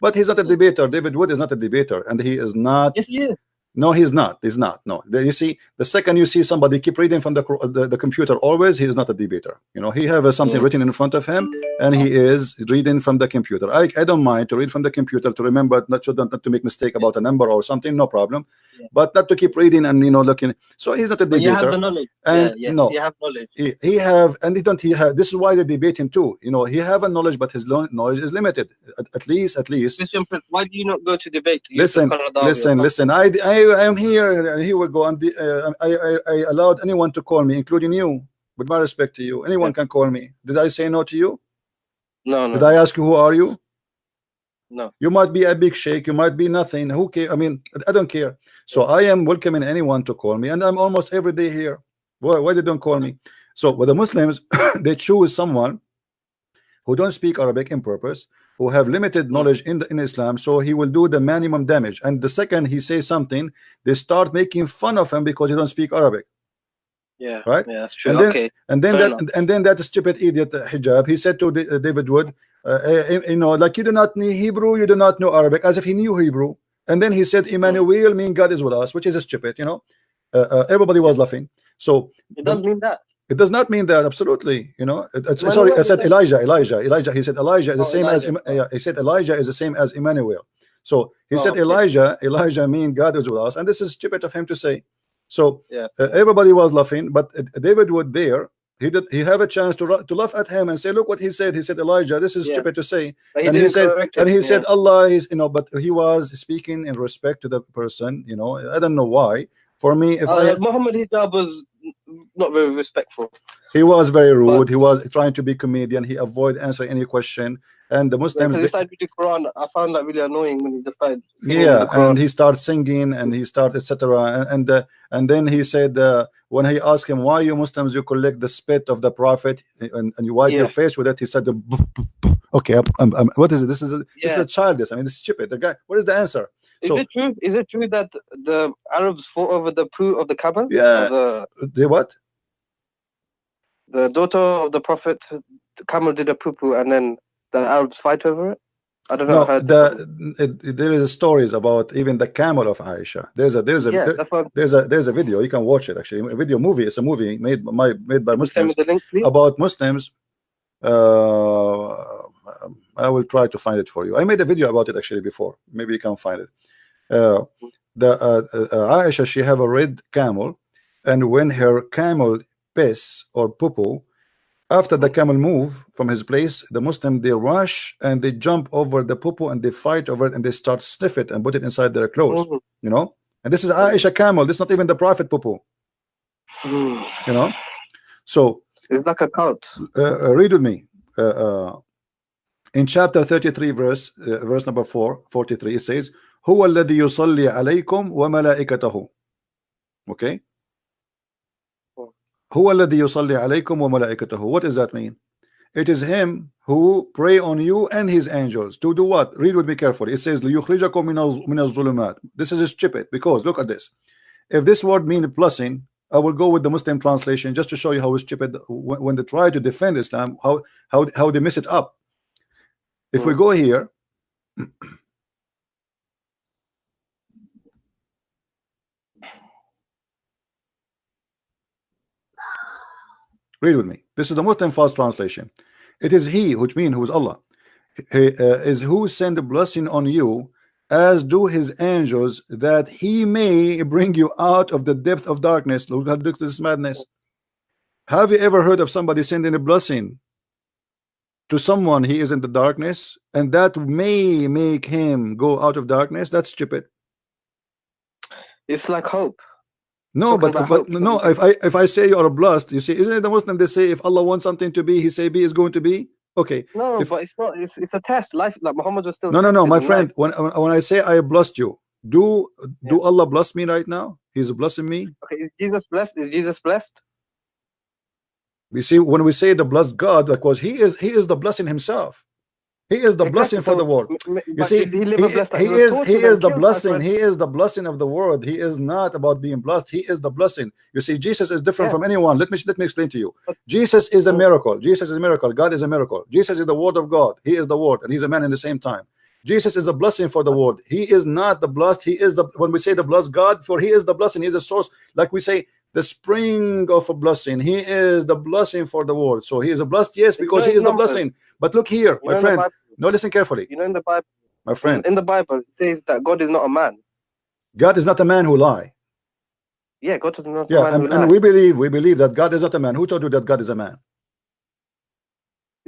But he's not a debater. David Wood is not a debater, and he is not. Yes, he is. No, he's not. He's not. No. You see, the second you see somebody keep reading from the computer always, he is not a debater. You know, he have something written in front of him, and he is reading from the computer. I don't mind to read from the computer to remember not to make mistake about a number or something. No problem. But not to keep reading and looking. So he's not a debater. You have the knowledge. And no, you have knowledge. He have, and he don't. He have. This is why they debate him too. He have a knowledge, but his knowledge is limited. At least. Christian Prince, why do you not go to debate? Listen. I am here. And here we go. And I allowed anyone to call me, including you. With my respect to you, anyone can call me. Did I say no to you? No. Did I ask you who are you? No. You might be a big sheikh, you might be nothing. Who care? I mean, I don't care. So I am welcoming anyone to call me, and I'm almost every day here. Why they don't call me? So with the Muslims, they choose someone who don't speak Arabic in purpose, who have limited knowledge in Islam, so he will do the minimum damage. And the second he says something, they start making fun of him because he don't speak Arabic. Yeah, right. Yeah, that's true. And then that stupid idiot Hijab, he said to David Wood, like, you do not know Hebrew, you do not know Arabic, as if he knew Hebrew. And then he said Emmanuel mean God is with us, which is stupid. Everybody was laughing. So it does mean that. It does not mean that, absolutely. Sorry, I said Elijah. He said Elijah is the same as he said Elijah is the same as Emmanuel. So he said Elijah mean God is with us, and this is stupid of him to say. So everybody was laughing, but David Wood there, he have a chance to laugh at him and say, look what he said. He said Elijah, this is stupid to say. And he said Allah is, but he was speaking in respect to the person. I don't know why. For me, if Muhammad Hijab was not very respectful. He was very rude. He was trying to be comedian. He avoided answering any question. And the Muslims, he started reading Quran. I found that really annoying when he just started singing. And he started singing, and he started etc. And then he said, when he asked him, why you Muslims you collect the spit of the Prophet and you wipe your face with it, he said, okay, what is it? This is a childish. I mean, this is stupid. The guy. What is the answer? Is it true? Is it true that the Arabs fought over the poo of the camel? Yeah. The what? The daughter of the Prophet, the camel did a poo, and then the Arabs fight over it. I don't know. There is stories about even the camel of Aisha. There's a video, you can watch it actually. A movie. It's a movie made by Muslims about Muslims. I will try to find it for you. I made a video about it actually before. Maybe you can find it. Aisha, she have a red camel, and when her camel piss or poo, after the camel move from his place, the Muslim, they rush and they jump over the poo and they fight over it, and they start sniff it and put it inside their clothes. And this is Aisha camel. This is not even the Prophet poo. So it's like a cult. Read with me. In chapter 33, verse number 43, it says, هو الذي يصلي عليكم وملائكته. Okay. هو الذي يصلي عليكم وملائكته. What does that mean? It is him who pray on you and his angels to do what? Read with me carefully. It says ليخرجكم من الظلمات. This is stupid, because look at this. If this word means blessing, I will go with the Muslim translation just to show you how stupid when they try to defend Islam, how they mess it up. If we go here, read with me. This is the Muslim fast translation. It is he, which means who is Allah, is who send a blessing on you, as do his angels, that he may bring you out of the depth of darkness. Look at this madness. Have you ever heard of somebody sending a blessing to someone he is in the darkness, and that may make him go out of darkness? That's stupid. It's like hope. No, but no. If I say you are blessed, you see, isn't it the Muslim? They say if Allah wants something to be, He say be is going to be. Okay. No, but it's not. It's a test. Life, like Muhammad was still. No, my friend. When I say I blessed you, do Allah bless me right now? He's blessing me. Okay. Is Jesus blessed? Is Jesus blessed? We see when we say the blessed God, because He is the blessing Himself. He is the blessing for the world. You see, he is the blessing. He is the blessing of the world. He is not about being blessed. He is the blessing. You see, Jesus is different from anyone. Let me explain to you. Jesus is a miracle. Jesus is a miracle. God is a miracle. Jesus is the Word of God. He is the Word, and He's a man in the same time. Jesus is the blessing for the world. He is not the blessed. He is the, when we say the blessed God, for he is the blessing. He is the source. Like we say, the spring of a blessing. He is the blessing for the world. So he is a blessed, yes, because he is the blessing. But look here, my friend. No, listen carefully. You know, in the Bible, my friend, in the Bible, it says that God is not a man. God is not a man who lie. Yeah, God is not Yeah, a man who and lies. we believe that God is not a man. Who told you that God is a man?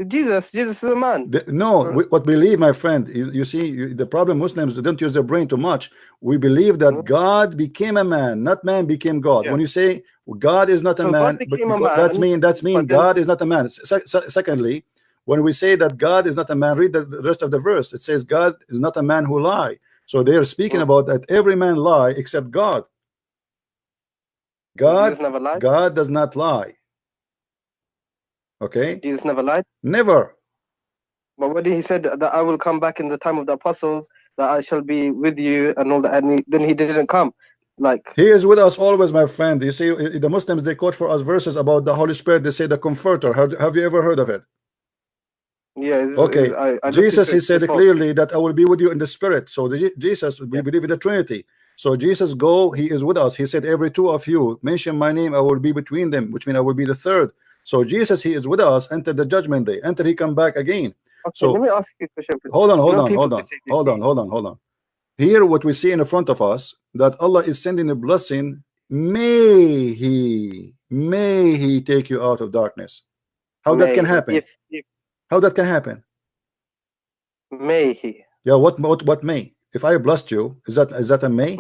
Jesus is a man. What we believe, my friend, you see, the problem Muslims don't use their brain too much. We believe that God became a man, not man became God. When you say God is not a man, that's mean God is not a man. Secondly, when we say that God is not a man, read the rest of the verse. It says God is not a man who lie. So they are speaking about that every man lie except God. God does not lie. Okay, Jesus never lied. Never. But when he said that I will come back in the time of the apostles, that I shall be with you and all that, and then he didn't come. Like, he is with us always, my friend. You see, the Muslims, they quote for us verses about the Holy Spirit. They say the Comforter. Have you ever heard of it? Yeah. Okay. Jesus, he said clearly that I will be with you in the Spirit. So Jesus, we believe in the Trinity. So Jesus go, he is with us. He said, every two of you mention my name, I will be between them, which means I will be the third. So Jesus, he is with us. Enter the judgment day. Enter, he come back again. Okay, so let me ask you a question. Hold on. Here, what we see in the front of us, that Allah is sending a blessing. May he take you out of darkness. How that can happen? How that can happen? May he? Yeah. What may? If I blessed you, is that a may?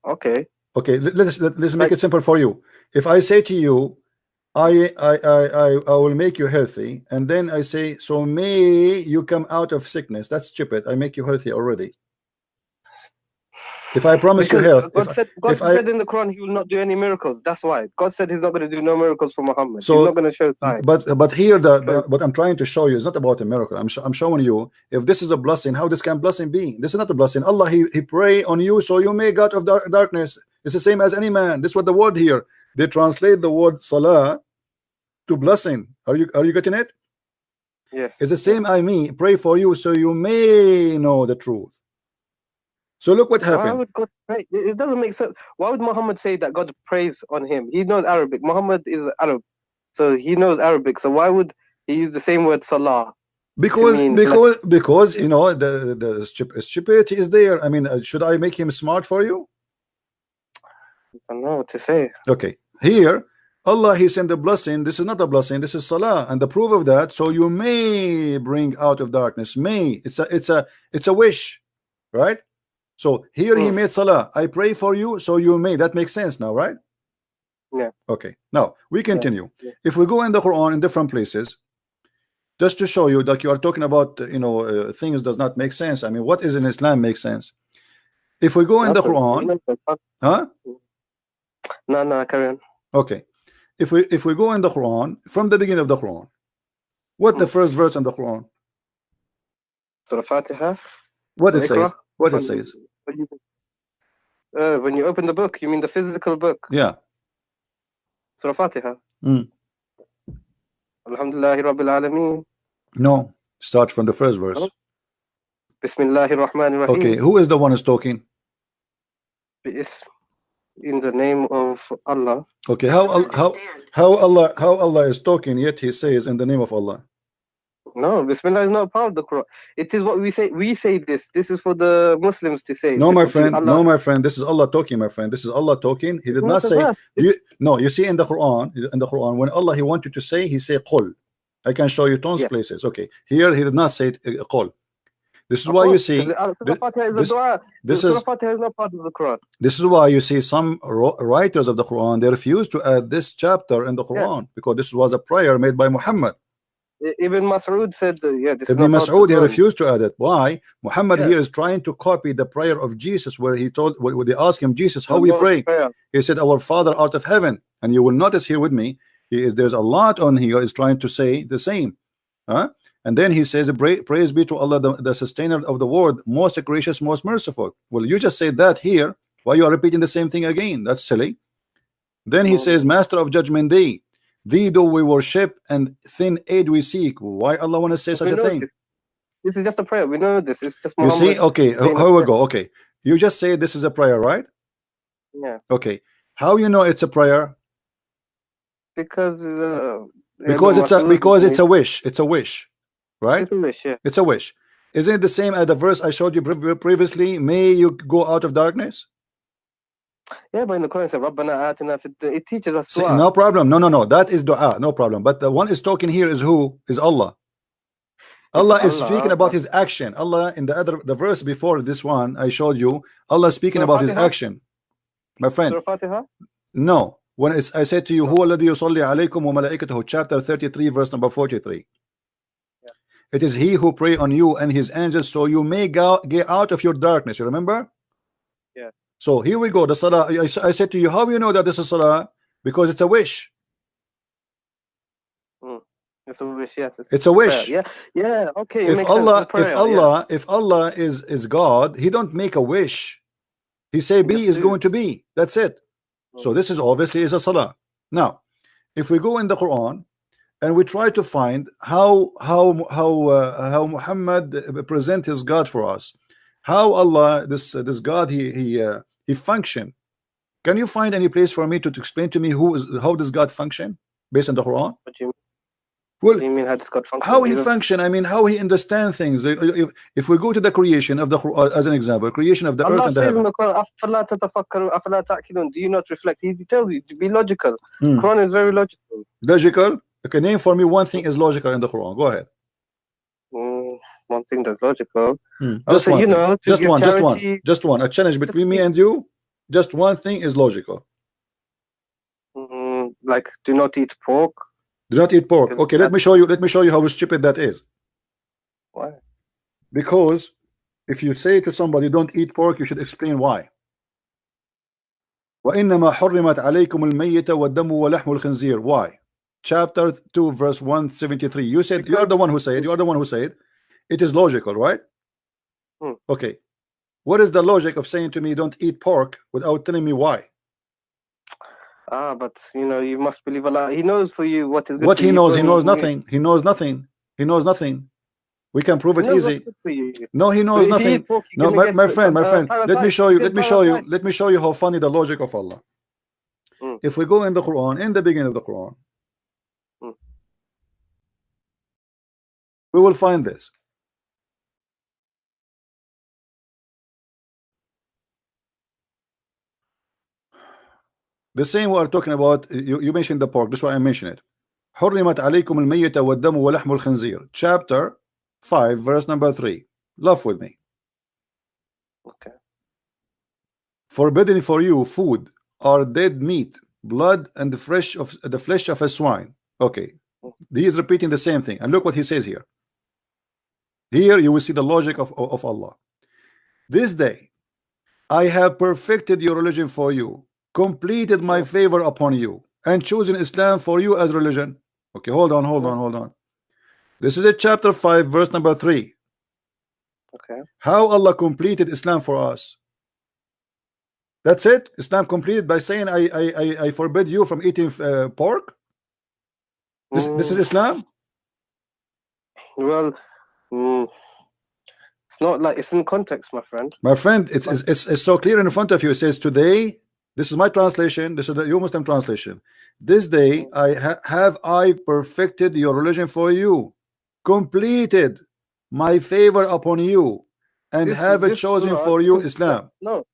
Okay. Okay. Let's make it simple for you. If I say to you, I will make you healthy, and then I say, so may you come out of sickness. That's stupid. I make you healthy already. If I promise you health, God said in the Quran he will not do any miracles. That's why God said he's not going to do no miracles for Muhammad. So, he's not going to show signs. But here what I'm trying to show you is not about a miracle. I'm showing you, if this is a blessing, how this can blessing be? This is not a blessing. Allah, he pray on you, so you may get out of darkness. It's the same as any man. This is what the word here. They translate the word salah to blessing. Are you getting it? Yes. It's the same. I mean, pray for you so you may know the truth. So look what happened. Why would God pray? It doesn't make sense. Why would Muhammad say that God prays on him? He knows Arabic. Muhammad is Arab, so he knows Arabic. So why would he use the same word salah? Because you know the stupidity is there. I mean, should I make him smart for you? I don't know what to say. Okay, here Allah, he sent a blessing. This is not a blessing, this is salah, and the proof of that, so you may bring out of darkness. May, it's a wish, right? So here he made salah. I pray for you, so you may. That makes sense now, right? Yeah. Okay. Now we continue. Yeah. If we go in the Quran in different places, just to show you that you are talking about, things does not make sense. I mean, what is in Islam makes sense? If we go in the Quran, huh? No, carry on. Okay. If we go in the Quran from the beginning of the Quran, what the first verse in the Quran? Surah Fatiha. What it says? What it says? When you open the book, you mean the physical book? Yeah. Surah Fatiha. Alhamdulillahi Rabbil Alameen. No, start from the first verse. Oh. Bismillahir Rahmanir Rahim. Okay, who is the one who's talking? In the name of Allah. Okay, how Allah is talking, yet he says in the name of Allah. No, Bismillah is not part of the Quran. It is what we say. We say this. This is for the Muslims to say. No, my friend. No, my friend. This is Allah talking, my friend. This is Allah talking. He did not say. No, you see in the Quran, when Allah he wanted to say, he said Qul. I can show you tons places. Okay, here he did not say Qul. This is why you see. This is not part of the Quran. This is why you see some writers of the Quran, they refuse to add this chapter in the Quran because this was a prayer made by Muhammad. Ibn Mas'ud said, this Ibn Mas'ud, he refused to add it. Why? Muhammad here is trying to copy the prayer of Jesus, where he told, when they asked him, Jesus, how we pray? He said, our Father art of heaven. And you will notice here with me, there's a lot on here is trying to say the same. And then he says, praise be to Allah, the sustainer of the world, most gracious, most merciful. Well, you just said that here. Why you are repeating the same thing again? That's silly. Then he says, master of judgment day, thee do we worship and thin aid we seek. Why Allah want to say such a thing? This is just a prayer. We know this. It's just You Muhammad. see, okay, how we go? Okay, you just say this is a prayer, right? Yeah. Okay, how you know it's a prayer? Because it's a wish. It's a wish, right? It's a wish, yeah. It's a wish. Isn't it the same as the verse I showed you previously? May you go out of darkness. Yeah, but in the Quran, it teaches us. See, no problem. No. That is dua. No problem. But the one is talking here is who? Is Allah. Allah is speaking about his action. Allah in the verse before this one I showed you. Allah is speaking about his action. My friend. No. When I said to you, Huwa alladhi yusalli alaykum wa malaikatahu, chapter 33, verse number 43. Yeah. It is he who pray on you and his angels, so you may get out of your darkness. You remember? Yeah. So here we go. The salah. I said to you, how do you know that this is salah? Because it's a wish. It's a wish. Yes. It's a wish. Yeah. Yeah. Okay. If Allah is God, He don't make a wish. He say be is going to be. That's it. So this is obviously is a salah. Now, if we go in the Quran and we try to find how Muhammad present his God for us, how Allah this God he function. Can you find any place for me to explain to me how does God function based on the Quran? What do you mean? Well, what do you mean how he function? I mean, how he understand things. If we go to the creation of the Quran as an example, creation of the earth and the heaven. Do you not reflect? He tells you to be logical. Quran is very logical. Logical? Okay, name for me one thing is logical in the Quran. Go ahead. One thing that's logical. Just one. Just one. A challenge between me and you. Just one thing is logical. Like do not eat pork. Do not eat pork. Okay, let me show you how stupid that is. Why? Because if you say to somebody don't eat pork, you should explain why. وَإِنَّمَا حُرِّمَتْ عَلَيْكُمُ الْمَيِّتَ وَالدَّمُ وَلَحْمُ الْخِنْزِيرِ. Why? Chapter 2 verse 173. You said you are the one who said it is logical, right? Okay. What is the logic of saying to me don't eat pork without telling me why? But you must believe Allah. He knows for you what is good. What he knows? He knows nothing. He knows nothing. He knows nothing. We can prove it easy. No, he knows nothing. No, my friend. Let me show you how funny the logic of Allah. If we go in the Quran, in the beginning of the Quran, we will find this. The same we are talking about. You mentioned the pork. That's why I mentioned it. حرمت عليكم الميتة والدم ولحم الخنزير. Chapter 5 verse number 3. Laugh with me. Okay. Forbidden for you food are dead meat, blood, and the flesh of a swine. Okay. He is repeating the same thing. And look what he says here. Here you will see the logic of Allah. This day I have perfected your religion for you, completed my favor upon you, and chosen Islam for you as religion. Okay, hold on. This is a chapter 5 verse number 3. Okay. How Allah completed Islam for us. That's it. Islam completed by saying I forbid you from eating pork. This is Islam. Well, it's not like it's in context, my friend. My friend, it's so clear in front of you. It says today. This is my translation. This is the your Muslim translation. This day I perfected your religion for you, completed my favor upon you, and have it chosen for you Islam. No,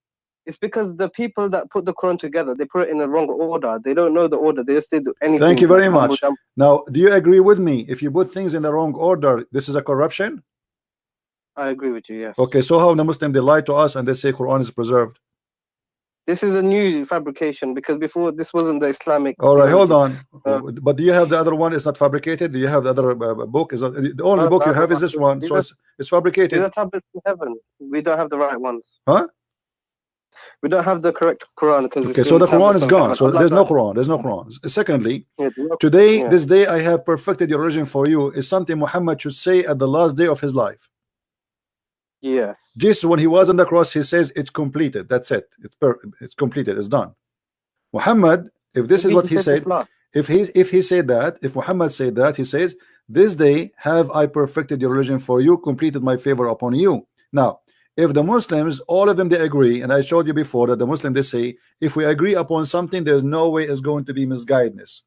it's because the people that put the Quran together, they put it in the wrong order. They don't know the order. They just did anything. Thank you very much. Now, do you agree with me? If you put things in the wrong order, this is a corruption. I agree with you. Yes. Okay, so how the Muslim they lie to us and they say Quran is preserved? This is a new fabrication because before this wasn't the Islamic. All right, hold on. But do you have the other one? It's not fabricated. Do you have the other book? Is the only book you have is this one? So it's fabricated. These are tablets in heaven. We don't have the right ones. Huh? We don't have the correct Quran because. Okay, so the Quran is gone. So there's no Quran. There's no Quran. Secondly, today, this day I have perfected your religion for you is something Muhammad should say at the last day of his life. Yes. Jesus, when he was on the cross, he says it's completed. That's it. It's completed. It's done. Muhammad, if this is what he said, if he said that, if Muhammad said that, he says this day have I perfected your religion for you, completed my favor upon you. Now, if the Muslims, all of them, they agree, and I showed you before that the Muslims, they say, if we agree upon something, there's no way it's going to be misguidedness.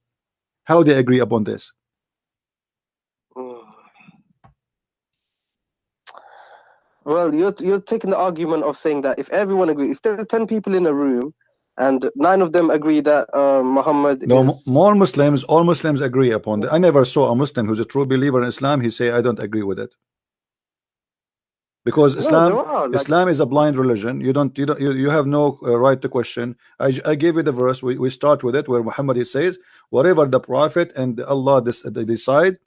How they agree upon this? Well, you're taking the argument of saying that if everyone agrees, if there's 10 people in a room and 9 of them agree that Muhammad is... More Muslims, all Muslims agree upon that. I never saw a Muslim who's a true believer in Islam, he say, I don't agree with it. Because Islam is a blind religion. You have no right to question. I gave you the verse. We start with it where Muhammad, he says, whatever the Prophet and Allah they decide,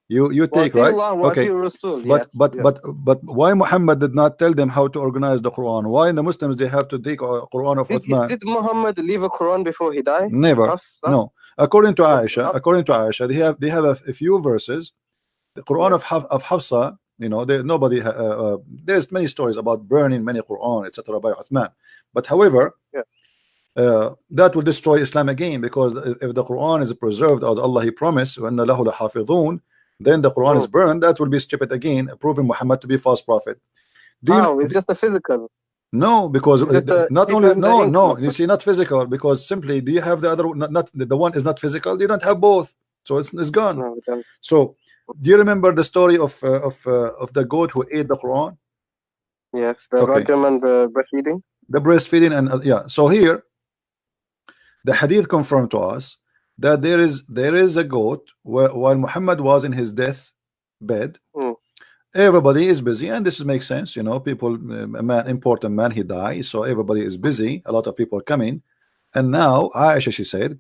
you take, right? Okay. But why Muhammad did not tell them how to organize the Quran? Why the Muslims they have to take a Quran of Uthman? Did Muhammad leave a Quran before he died? Never. No. According to Aisha, they have a few verses. The Quran of Hafsa, you know, there's many stories about burning many Quran, etc. by Uthman. But however, that will destroy Islam again, because if the Quran is preserved as Allah He promised, وَأَنَّ لَهُ لَحَافِظُونَ, then the Quran is burned, that will be stupid again, proving Muhammad to be false prophet. It's just a physical. No, because not only no, you see, not physical, because simply, do you have the other? Not the one is not physical. You don't have both, so it's gone. No, so, do you remember the story of the goat who ate the Quran? Yes, the rajam and the breastfeeding. The breastfeeding and yeah. So here, the hadith confirmed to us that there is a goat while Muhammad was in his death bed. Everybody is busy, and this makes sense, you know. People, important man, he dies, so everybody is busy. A lot of people coming, and now Aisha, she said,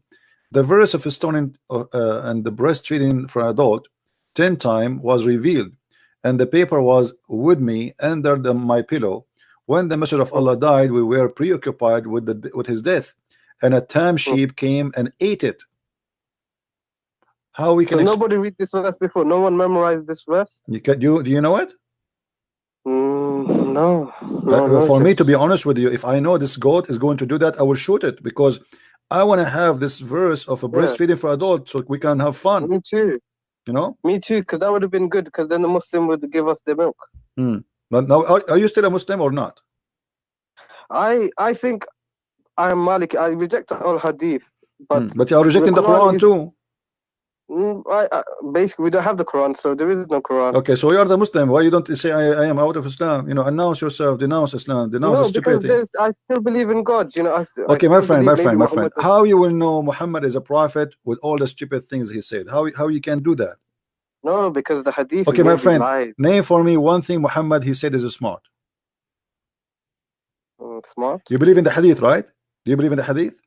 the verse of stoning and the breastfeeding for an adult 10 times was revealed, and the paper was with me under my pillow. When the Messenger of Allah died, we were preoccupied with his death, and a tam sheep came and ate it. How we can? So nobody read this verse before. No one memorized this verse. Do you know it? No. For me, to be honest with you, if I know this goat is going to do that, I will shoot it, because I want to have this verse of a breastfeeding for adults so we can have fun. Me too. You know? Me too, because that would have been good, because then the Muslim would give us the milk. But now, are you still a Muslim or not? I think I am Maliki. I reject all hadith, but you are rejecting the Quran too. Basically, we don't have the Quran, so there is no Quran. Okay, so you are the Muslim. Why you don't say I am out of Islam? You know, announce yourself, denounce Islam, denounce stupidity. Because I still believe in God. You know. Okay, my friend. How you will know Muhammad is a prophet with all the stupid things he said? How you can do that? No, because the hadith. Okay, my friend. Name for me one thing Muhammad he said is smart. Smart. You believe in the hadith, right? Do you believe in the hadith?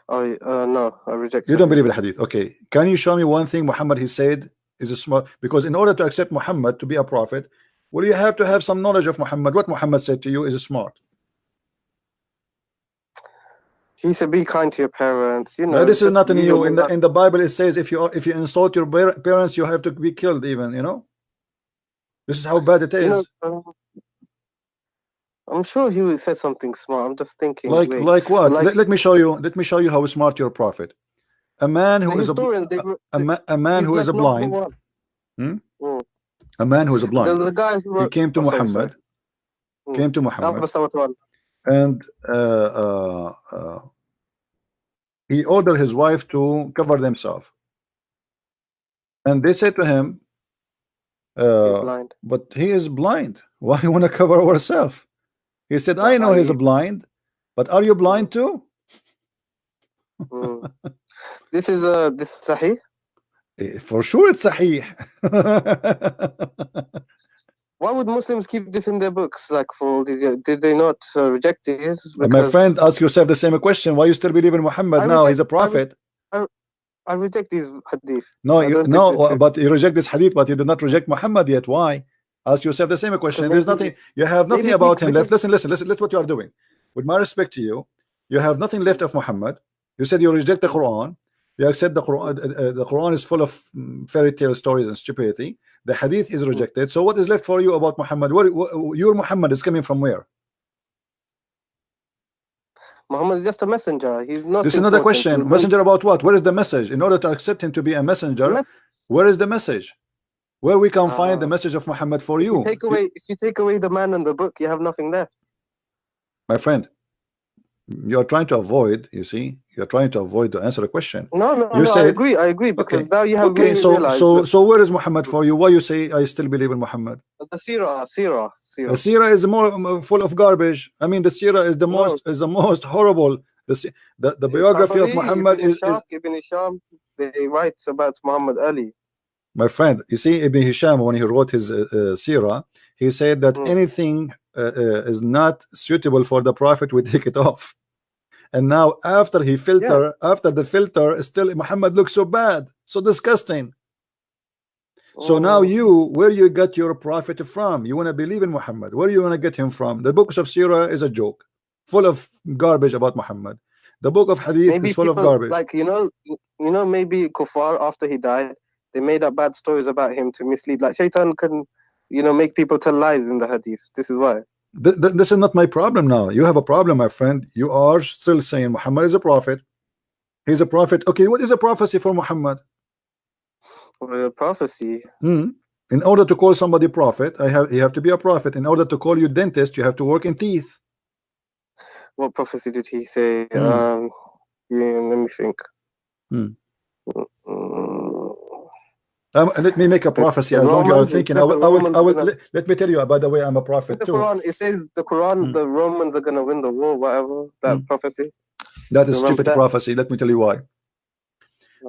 No, I reject. You don't believe in the hadith. Okay, can you show me one thing Muhammad he said is a smart? Because in order to accept Muhammad to be a prophet, well, you have to have some knowledge of Muhammad. What Muhammad said to you is smart. He said, "Be kind to your parents." You know, no, this is not new. In the Bible, it says if you insult your parents, you have to be killed. Even, you know, this is how bad it is. You know, I'm sure he would say something smart. I'm just thinking. Like what? Let me show you. Let me show you how smart your prophet. A man who is a man who is a blind. A man who is a blind. There's a guy who he came to Muhammad. Came to Muhammad. And he ordered his wife to cover themselves. And they said to him, but he is blind. Why you want to cover ourselves? He said, I know he's blind, but are you blind too? This is Sahih? For sure it's Sahih. Why would Muslims keep this in their books? Like for all these years, did they not reject this? My friend, ask yourself the same question. Why you still believe in Muhammad now? He's a prophet. I reject these hadith. No, but you reject this hadith, but you did not reject Muhammad yet. Why? Ask yourself the same question. There's nothing. You have nothing about him left. Listen. What you are doing. With my respect to you, you have nothing left of Muhammad. You said you reject the Quran. You accept the Quran. The Quran is full of fairy tale stories and stupidity. The hadith is rejected. So what is left for you about Muhammad? Your Muhammad is coming from where? Muhammad is just a messenger. He's not. This is another question. Messenger about what? Where is the message? In order to accept him to be a messenger, Where is the message? Where we can find the message of Muhammad for you? If you take away the man and the book, you have nothing left. My friend, you are trying to avoid, you see, you're trying to avoid to answer the question. No, I agree, because now you have made me realize. So where is Muhammad for you? Why you say I still believe in Muhammad? The Sirah. The Sirah is more full of garbage. I mean, the Sirah is the most horrible. The biography of Muhammad is Ibn Hisham, they write about Muhammad Ali. My friend, you see, Ibn Hisham, when he wrote his Sirah, he said that anything is not suitable for the Prophet, we take it off. And now after the filter, still Muhammad looks so bad, so disgusting. So now where you got your Prophet from? You want to believe in Muhammad. Where you want to get him from? The books of Sirah is a joke, full of garbage about Muhammad. The book of Hadith is full of garbage. Like, maybe Kuffar, after he died, they made up bad stories about him to mislead. Like Shaitan can, make people tell lies in the Hadith. This is why. This is not my problem now. You have a problem, my friend. You are still saying Muhammad is a prophet. He's a prophet. Okay, what is a prophecy for Muhammad? Well, a prophecy. In order to call somebody prophet, you have to be a prophet. In order to call you dentist, you have to work in teeth. What prophecy did he say? Let me think. Let me make a prophecy. As long as you're thinking, let me tell you. By the way, I'm a prophet too. Quran, it says the Quran, the Romans are gonna win the war. Whatever that prophecy. That is stupid prophecy. Let me tell you why.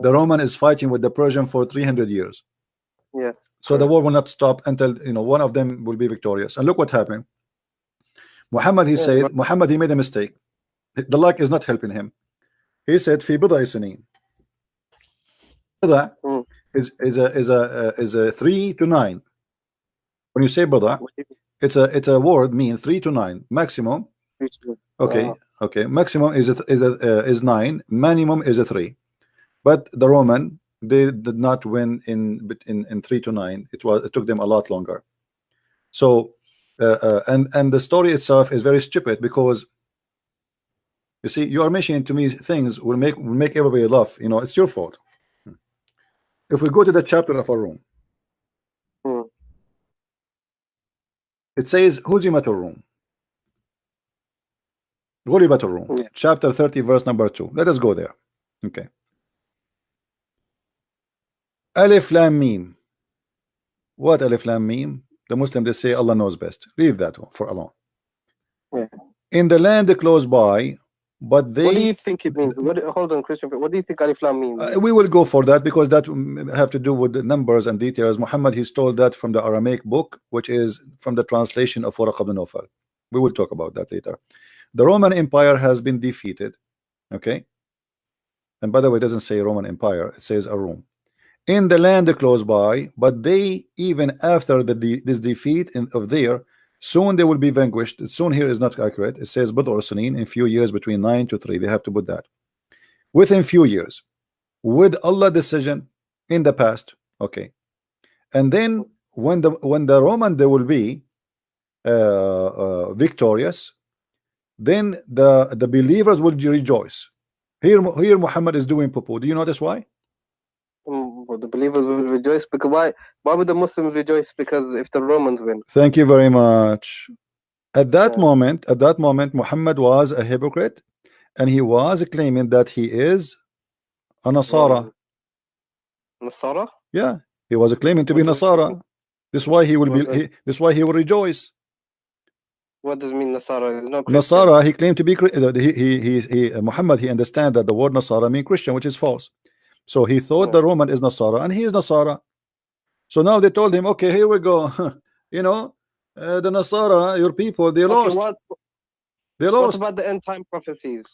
The Roman is fighting with the Persian for 300 years. Yes. So the war will not stop until one of them will be victorious. And look what happened. Muhammad, he said, Muhammad, he made a mistake. The luck is not helping him. He said, "Fi bid'a sinin." Bid'a is a 3 to 9. When you say bid'a, it's a word means 3 to 9 maximum. Okay. Maximum is 9. Minimum is a 3. But the Roman, they did not win in 3 to 9. It took them a lot longer. So and the story itself is very stupid, because you see, you are mentioning to me things will make everybody laugh. It's your fault. If we go to the chapter of Al-Rum, it says Huzimat al-Rum, Ghulibat al-Rum, chapter 30, verse number 2. Let us go there. Okay. Alif Lam Mim. What Alif Lam Mim? The Muslim, they say Allah knows best. Leave that one for alone. In the land close by, but they. What do you think it means? Hold on, Christian. What do you think Alif Lam means? We will go for that, because that have to do with the numbers and details. Muhammad, he stole that from the Aramaic book, which is from the translation of Waraq ibn Nawfal. We will talk about that later. The Roman Empire has been defeated. Okay. And by the way, it doesn't say Roman Empire, it says Al-Rum. In the land close by, but they, even after this defeat of there, soon they will be vanquished. Soon here is not accurate. It says Bid'u Sinin, in few years, between 9 to 3. They have to put that. Within few years. With Allah decision in the past. Okay. And then when the Roman, they will be victorious, then the believers will rejoice. Here Muhammad is doing poo-poo. Do you notice why? Well, the believers will rejoice, because why would the Muslims rejoice? Because if the Romans win. Thank you very much. At that moment, Muhammad was a hypocrite, and he was claiming that he is a Nasara. Nasara? Yeah, he was claiming to be Nasara. This is why he will be. This is why he will rejoice. What does it mean, Nasara? No Nasara, he claimed to be. Muhammad, he understand that the word Nasara means Christian, which is false. So he thought the Roman is Nasara, and he is Nasara. So now they told him, okay, here we go. The Nasara, your people, they lost. They lost. What about the end time prophecies?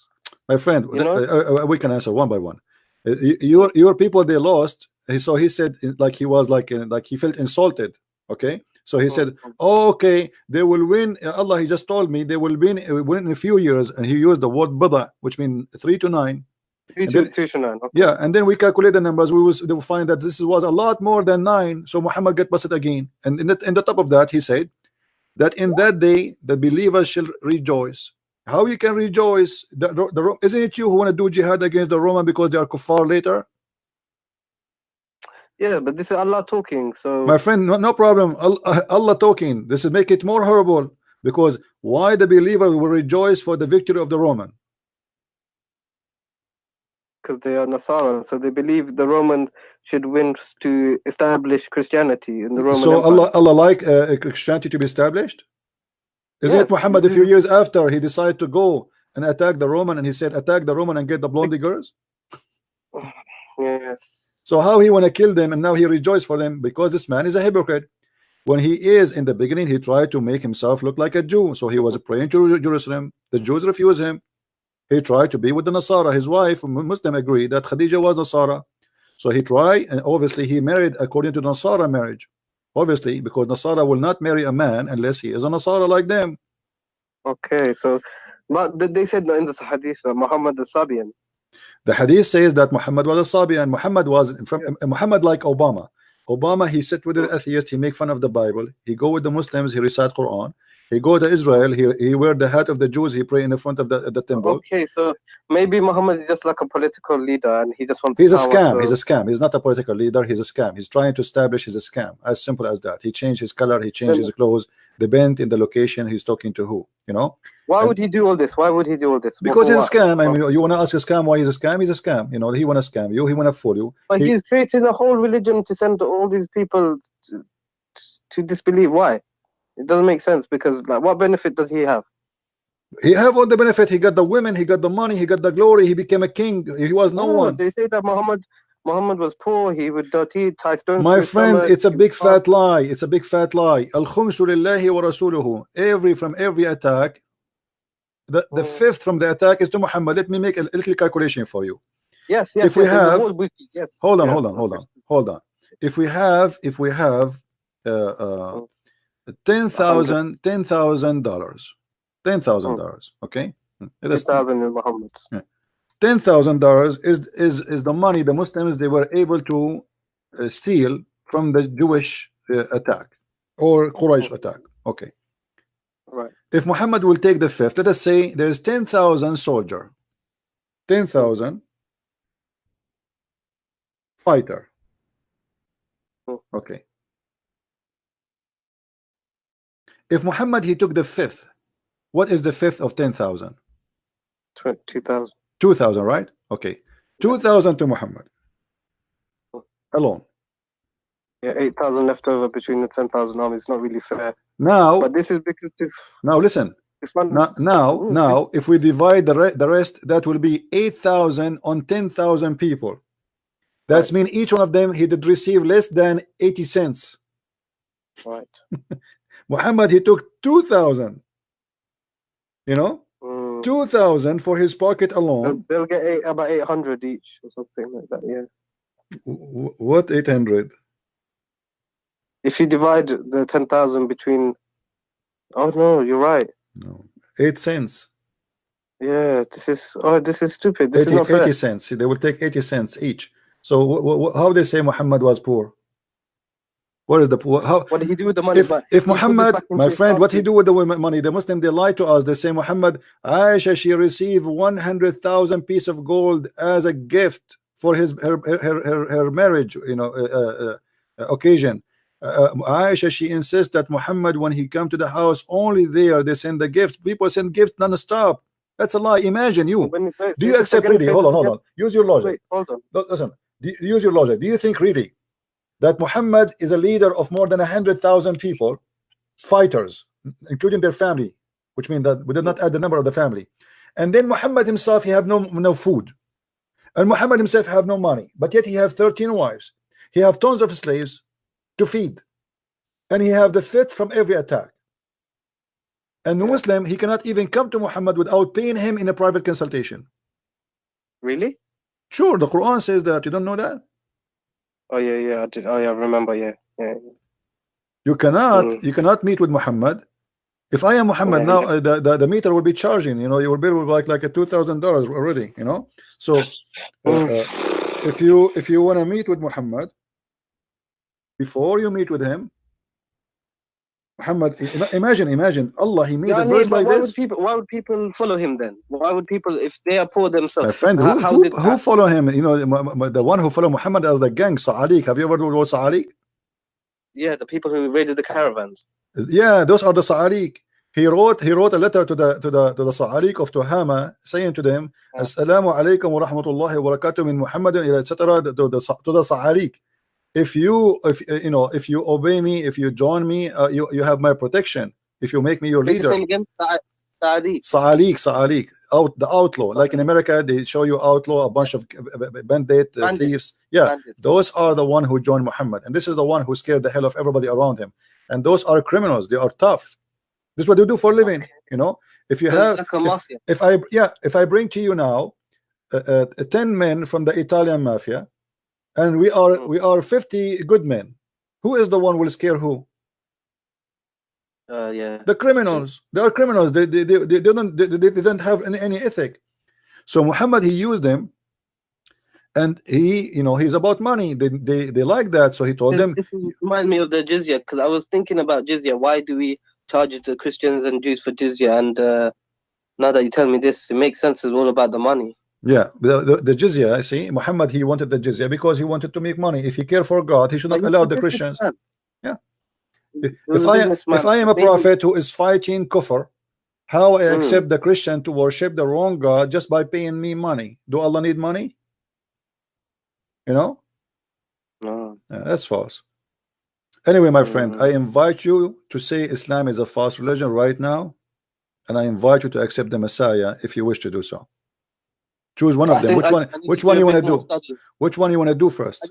My friend, we can answer one by one. Your people, they lost. So he said, like he was like he felt insulted. Okay. So he said, oh, okay, they will win. Allah, he just told me they will win in a few years. And he used the word bid'a, which means 3 to 9. Yeah, and then we calculate the numbers. We will find that this was a lot more than 9. So Muhammad get busted again. And in the top of that, he said that in that day the believers shall rejoice. How you can rejoice? Isn't it you who want to do jihad against the Roman because they are kuffar later? Yeah, but this is Allah talking. So my friend, no problem. Allah talking. This is make it more horrible, because why the believer will rejoice for the victory of the Roman? Because they are Nasara, so they believe the Romans should win to establish Christianity in the Roman So Empire. Allah like Christianity to be established? Isn't Yes, it Muhammad a few years after he decided to go and attack the Roman, and he said attack the Roman and get the blondie girls? Yes. So how he want to kill them and now he rejoice for them? Because this man is a hypocrite. When he is in the beginning, he tried to make himself look like a Jew, so he was praying to Jerusalem. The Jews refused him. He tried to be with the Nasara. His wife, Muslim, agreed that Khadija was Nasara. So he tried, and obviously he married according to the Nasara marriage. Obviously, because Nasara will not marry a man unless he is a Nasara like them. Okay, so but they said in the hadith that Muhammad is Sabian. The hadith says that Muhammad was a Sabian. Muhammad was from Muhammad like Obama. Obama, he sit with the atheist, he make fun of the Bible. He go with the Muslims, he recite Quran. He go to Israel, he wear the hat of the Jews, he pray in the front of the temple. Okay, so maybe Muhammad is just like a political leader and he just wants He's a power, scam. so... He's a scam. He's not a political leader. He's a scam. He's trying to establish he's a scam. As simple as that. He changed his color. He changed his clothes. The bent in the location. He's talking to who? You know? Why would he do all this? Why would he do all this? Because he's a scam. I mean, you want to ask a scam why he's a scam? He's a scam. You know, he want to scam you. He want to fool you. But he's creating a whole religion to send all these people to disbelieve. Why? It doesn't make sense, because like, what benefit does he have? He have all the benefit. He got the women. He got the money. He got the glory. He became a king. He was no one. They say that Muhammad was poor. He would tie stones. My friend, it's a big fat lie. It's a big fat lie. Al-khumsu lillahi wa rasuluhu. From every attack, the fifth from the attack is to Muhammad. Let me make a little calculation for you. Yes. If we have, yes. Hold on. If we have $10,000, okay, $10,000 in Muhammad. $10,000 is the money the Muslims they were able to steal from the Jewish attack or Quraysh attack. Okay, right. If Muhammad will take the fifth, let us say there's 10,000 soldier, 10,000 fighter. Okay. If Muhammad he took the fifth, what is the fifth of 10,000? 2,000. 2,000, right? Okay. 2,000 to Muhammad alone. Yeah, 8,000 left over between the 10,000 armies. It's not really fair. Now, but this is because now listen. Now, if we divide the rest, that will be 8,000 on 10,000 people. That's mean each one of them he did receive less than 80 cents. Right. Muhammad he took 2,000. You know, 2,000 for his pocket alone. They'll get about 800 each or something like that. Yeah. What 800? If you divide the 10,000 between, oh no, you're right. No, 8 cents. Yeah, this is stupid. This is not fair. 80 cents. They will take 80 cents each. So how they say Muhammad was poor? What is the poor? What did he do with the money? If Muhammad, my friend, what he do with the money? The Muslim they lie to us. They say Muhammad, Aisha, she received 100,000 piece of gold as a gift for her marriage, you know, occasion. Aisha, she insists that Muhammad, when he come to the house, only there they send the gift. People send gift non-stop. That's a lie. Imagine you. Do you accept really? Hold on. Use your logic. Wait, hold on. Listen. Use your logic. Do you think really that Muhammad is a leader of more than 100,000 people, fighters, including their family, which means that we did not add the number of the family, and then Muhammad himself he have no food, and Muhammad himself have no money, but yet he have 13 wives, he have tons of slaves to feed, and he have the fifth from every attack. And the Muslim he cannot even come to Muhammad without paying him in a private consultation. Really? Sure, the Quran says that. You don't know that? Oh yeah, I did. Oh yeah, I remember. Yeah. You cannot meet with Muhammad. If I am Muhammad now, the meter will be charging. You know, your bill will be like a $2,000 already. You know, so if you want to meet with Muhammad, before you meet with him, Muhammad, imagine Allah, he made a verse like this. Why would people follow him then? Why would people, if they are poor themselves? My friend, who follow him? You know, the one who follow Muhammad as the gang, Sa'alik. Have you ever heard of Sa'alik? Yeah, the people who raided the caravans. Yeah, those are the Sa'alik. He wrote a letter to the Sa'alik of Tuhama, saying to them, Assalamu alaikum wa rahmatullahi wa barakatuh min Muhammadin, etc. to the Sa'alik. If you obey me, if you join me, you have my protection. If you make me your leader. Sa'alik, the outlaw. Like in America, they show you outlaw, a bunch of bandit thieves. Yeah, bandits. Those are the one who joined Muhammad, and this is the one who scared the hell of everybody around him. And those are criminals. They are tough. This is what they do for a living. Okay. You know, if you have, if I bring to you now 10 men from the Italian mafia, and we are 50 good men, who is the one who will scare who? The criminals. They are criminals. They don't have any ethic. So Muhammad, he used them, and he's about money. They like that. So he told them. This reminds me of the jizya, because I was thinking about jizya. Why do we charge the Christians and Jews for jizya? And now that you tell me this, it makes sense. It's all about the money. Yeah, the jizya. I see. Muhammad, he wanted the jizya because he wanted to make money. If he cared for God, he should not allow the Christians. Yeah. If I am a prophet who is fighting kufr, how I accept the Christian to worship the wrong God just by paying me money? Do Allah need money? You know? No. That's false. Anyway, my friend, I invite you to say Islam is a false religion right now, and I invite you to accept the Messiah if you wish to do so. Choose one of them. Which one you want to do? Which one you want to do first?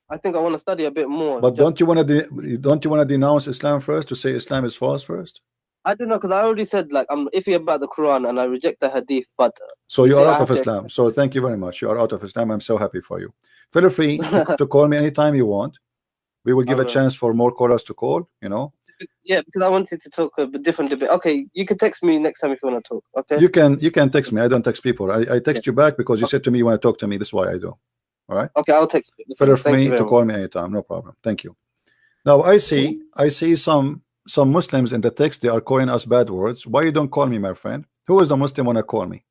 I think I want to study a bit more. But don't you want to denounce Islam first, to say Islam is false first? I don't know, because I already said, like, I'm iffy about the Quran and I reject the Hadith. But so you are out of Islam. So thank you very much. You are out of Islam. I'm so happy for you. Feel free to call me anytime you want. We will give a chance for more callers to call. You know. Yeah, because I wanted to talk a different debate. Okay, you can text me next time if you want to talk. Okay. You can text me. I don't text people. I text you back because you said to me you want to talk to me. That's why I do. All right. Okay, I'll text you. Feel free to call me anytime. No problem. Thank you. Now I see some Muslims in the text. They are calling us bad words. Why you don't call me, my friend? Who is the Muslim wanna call me?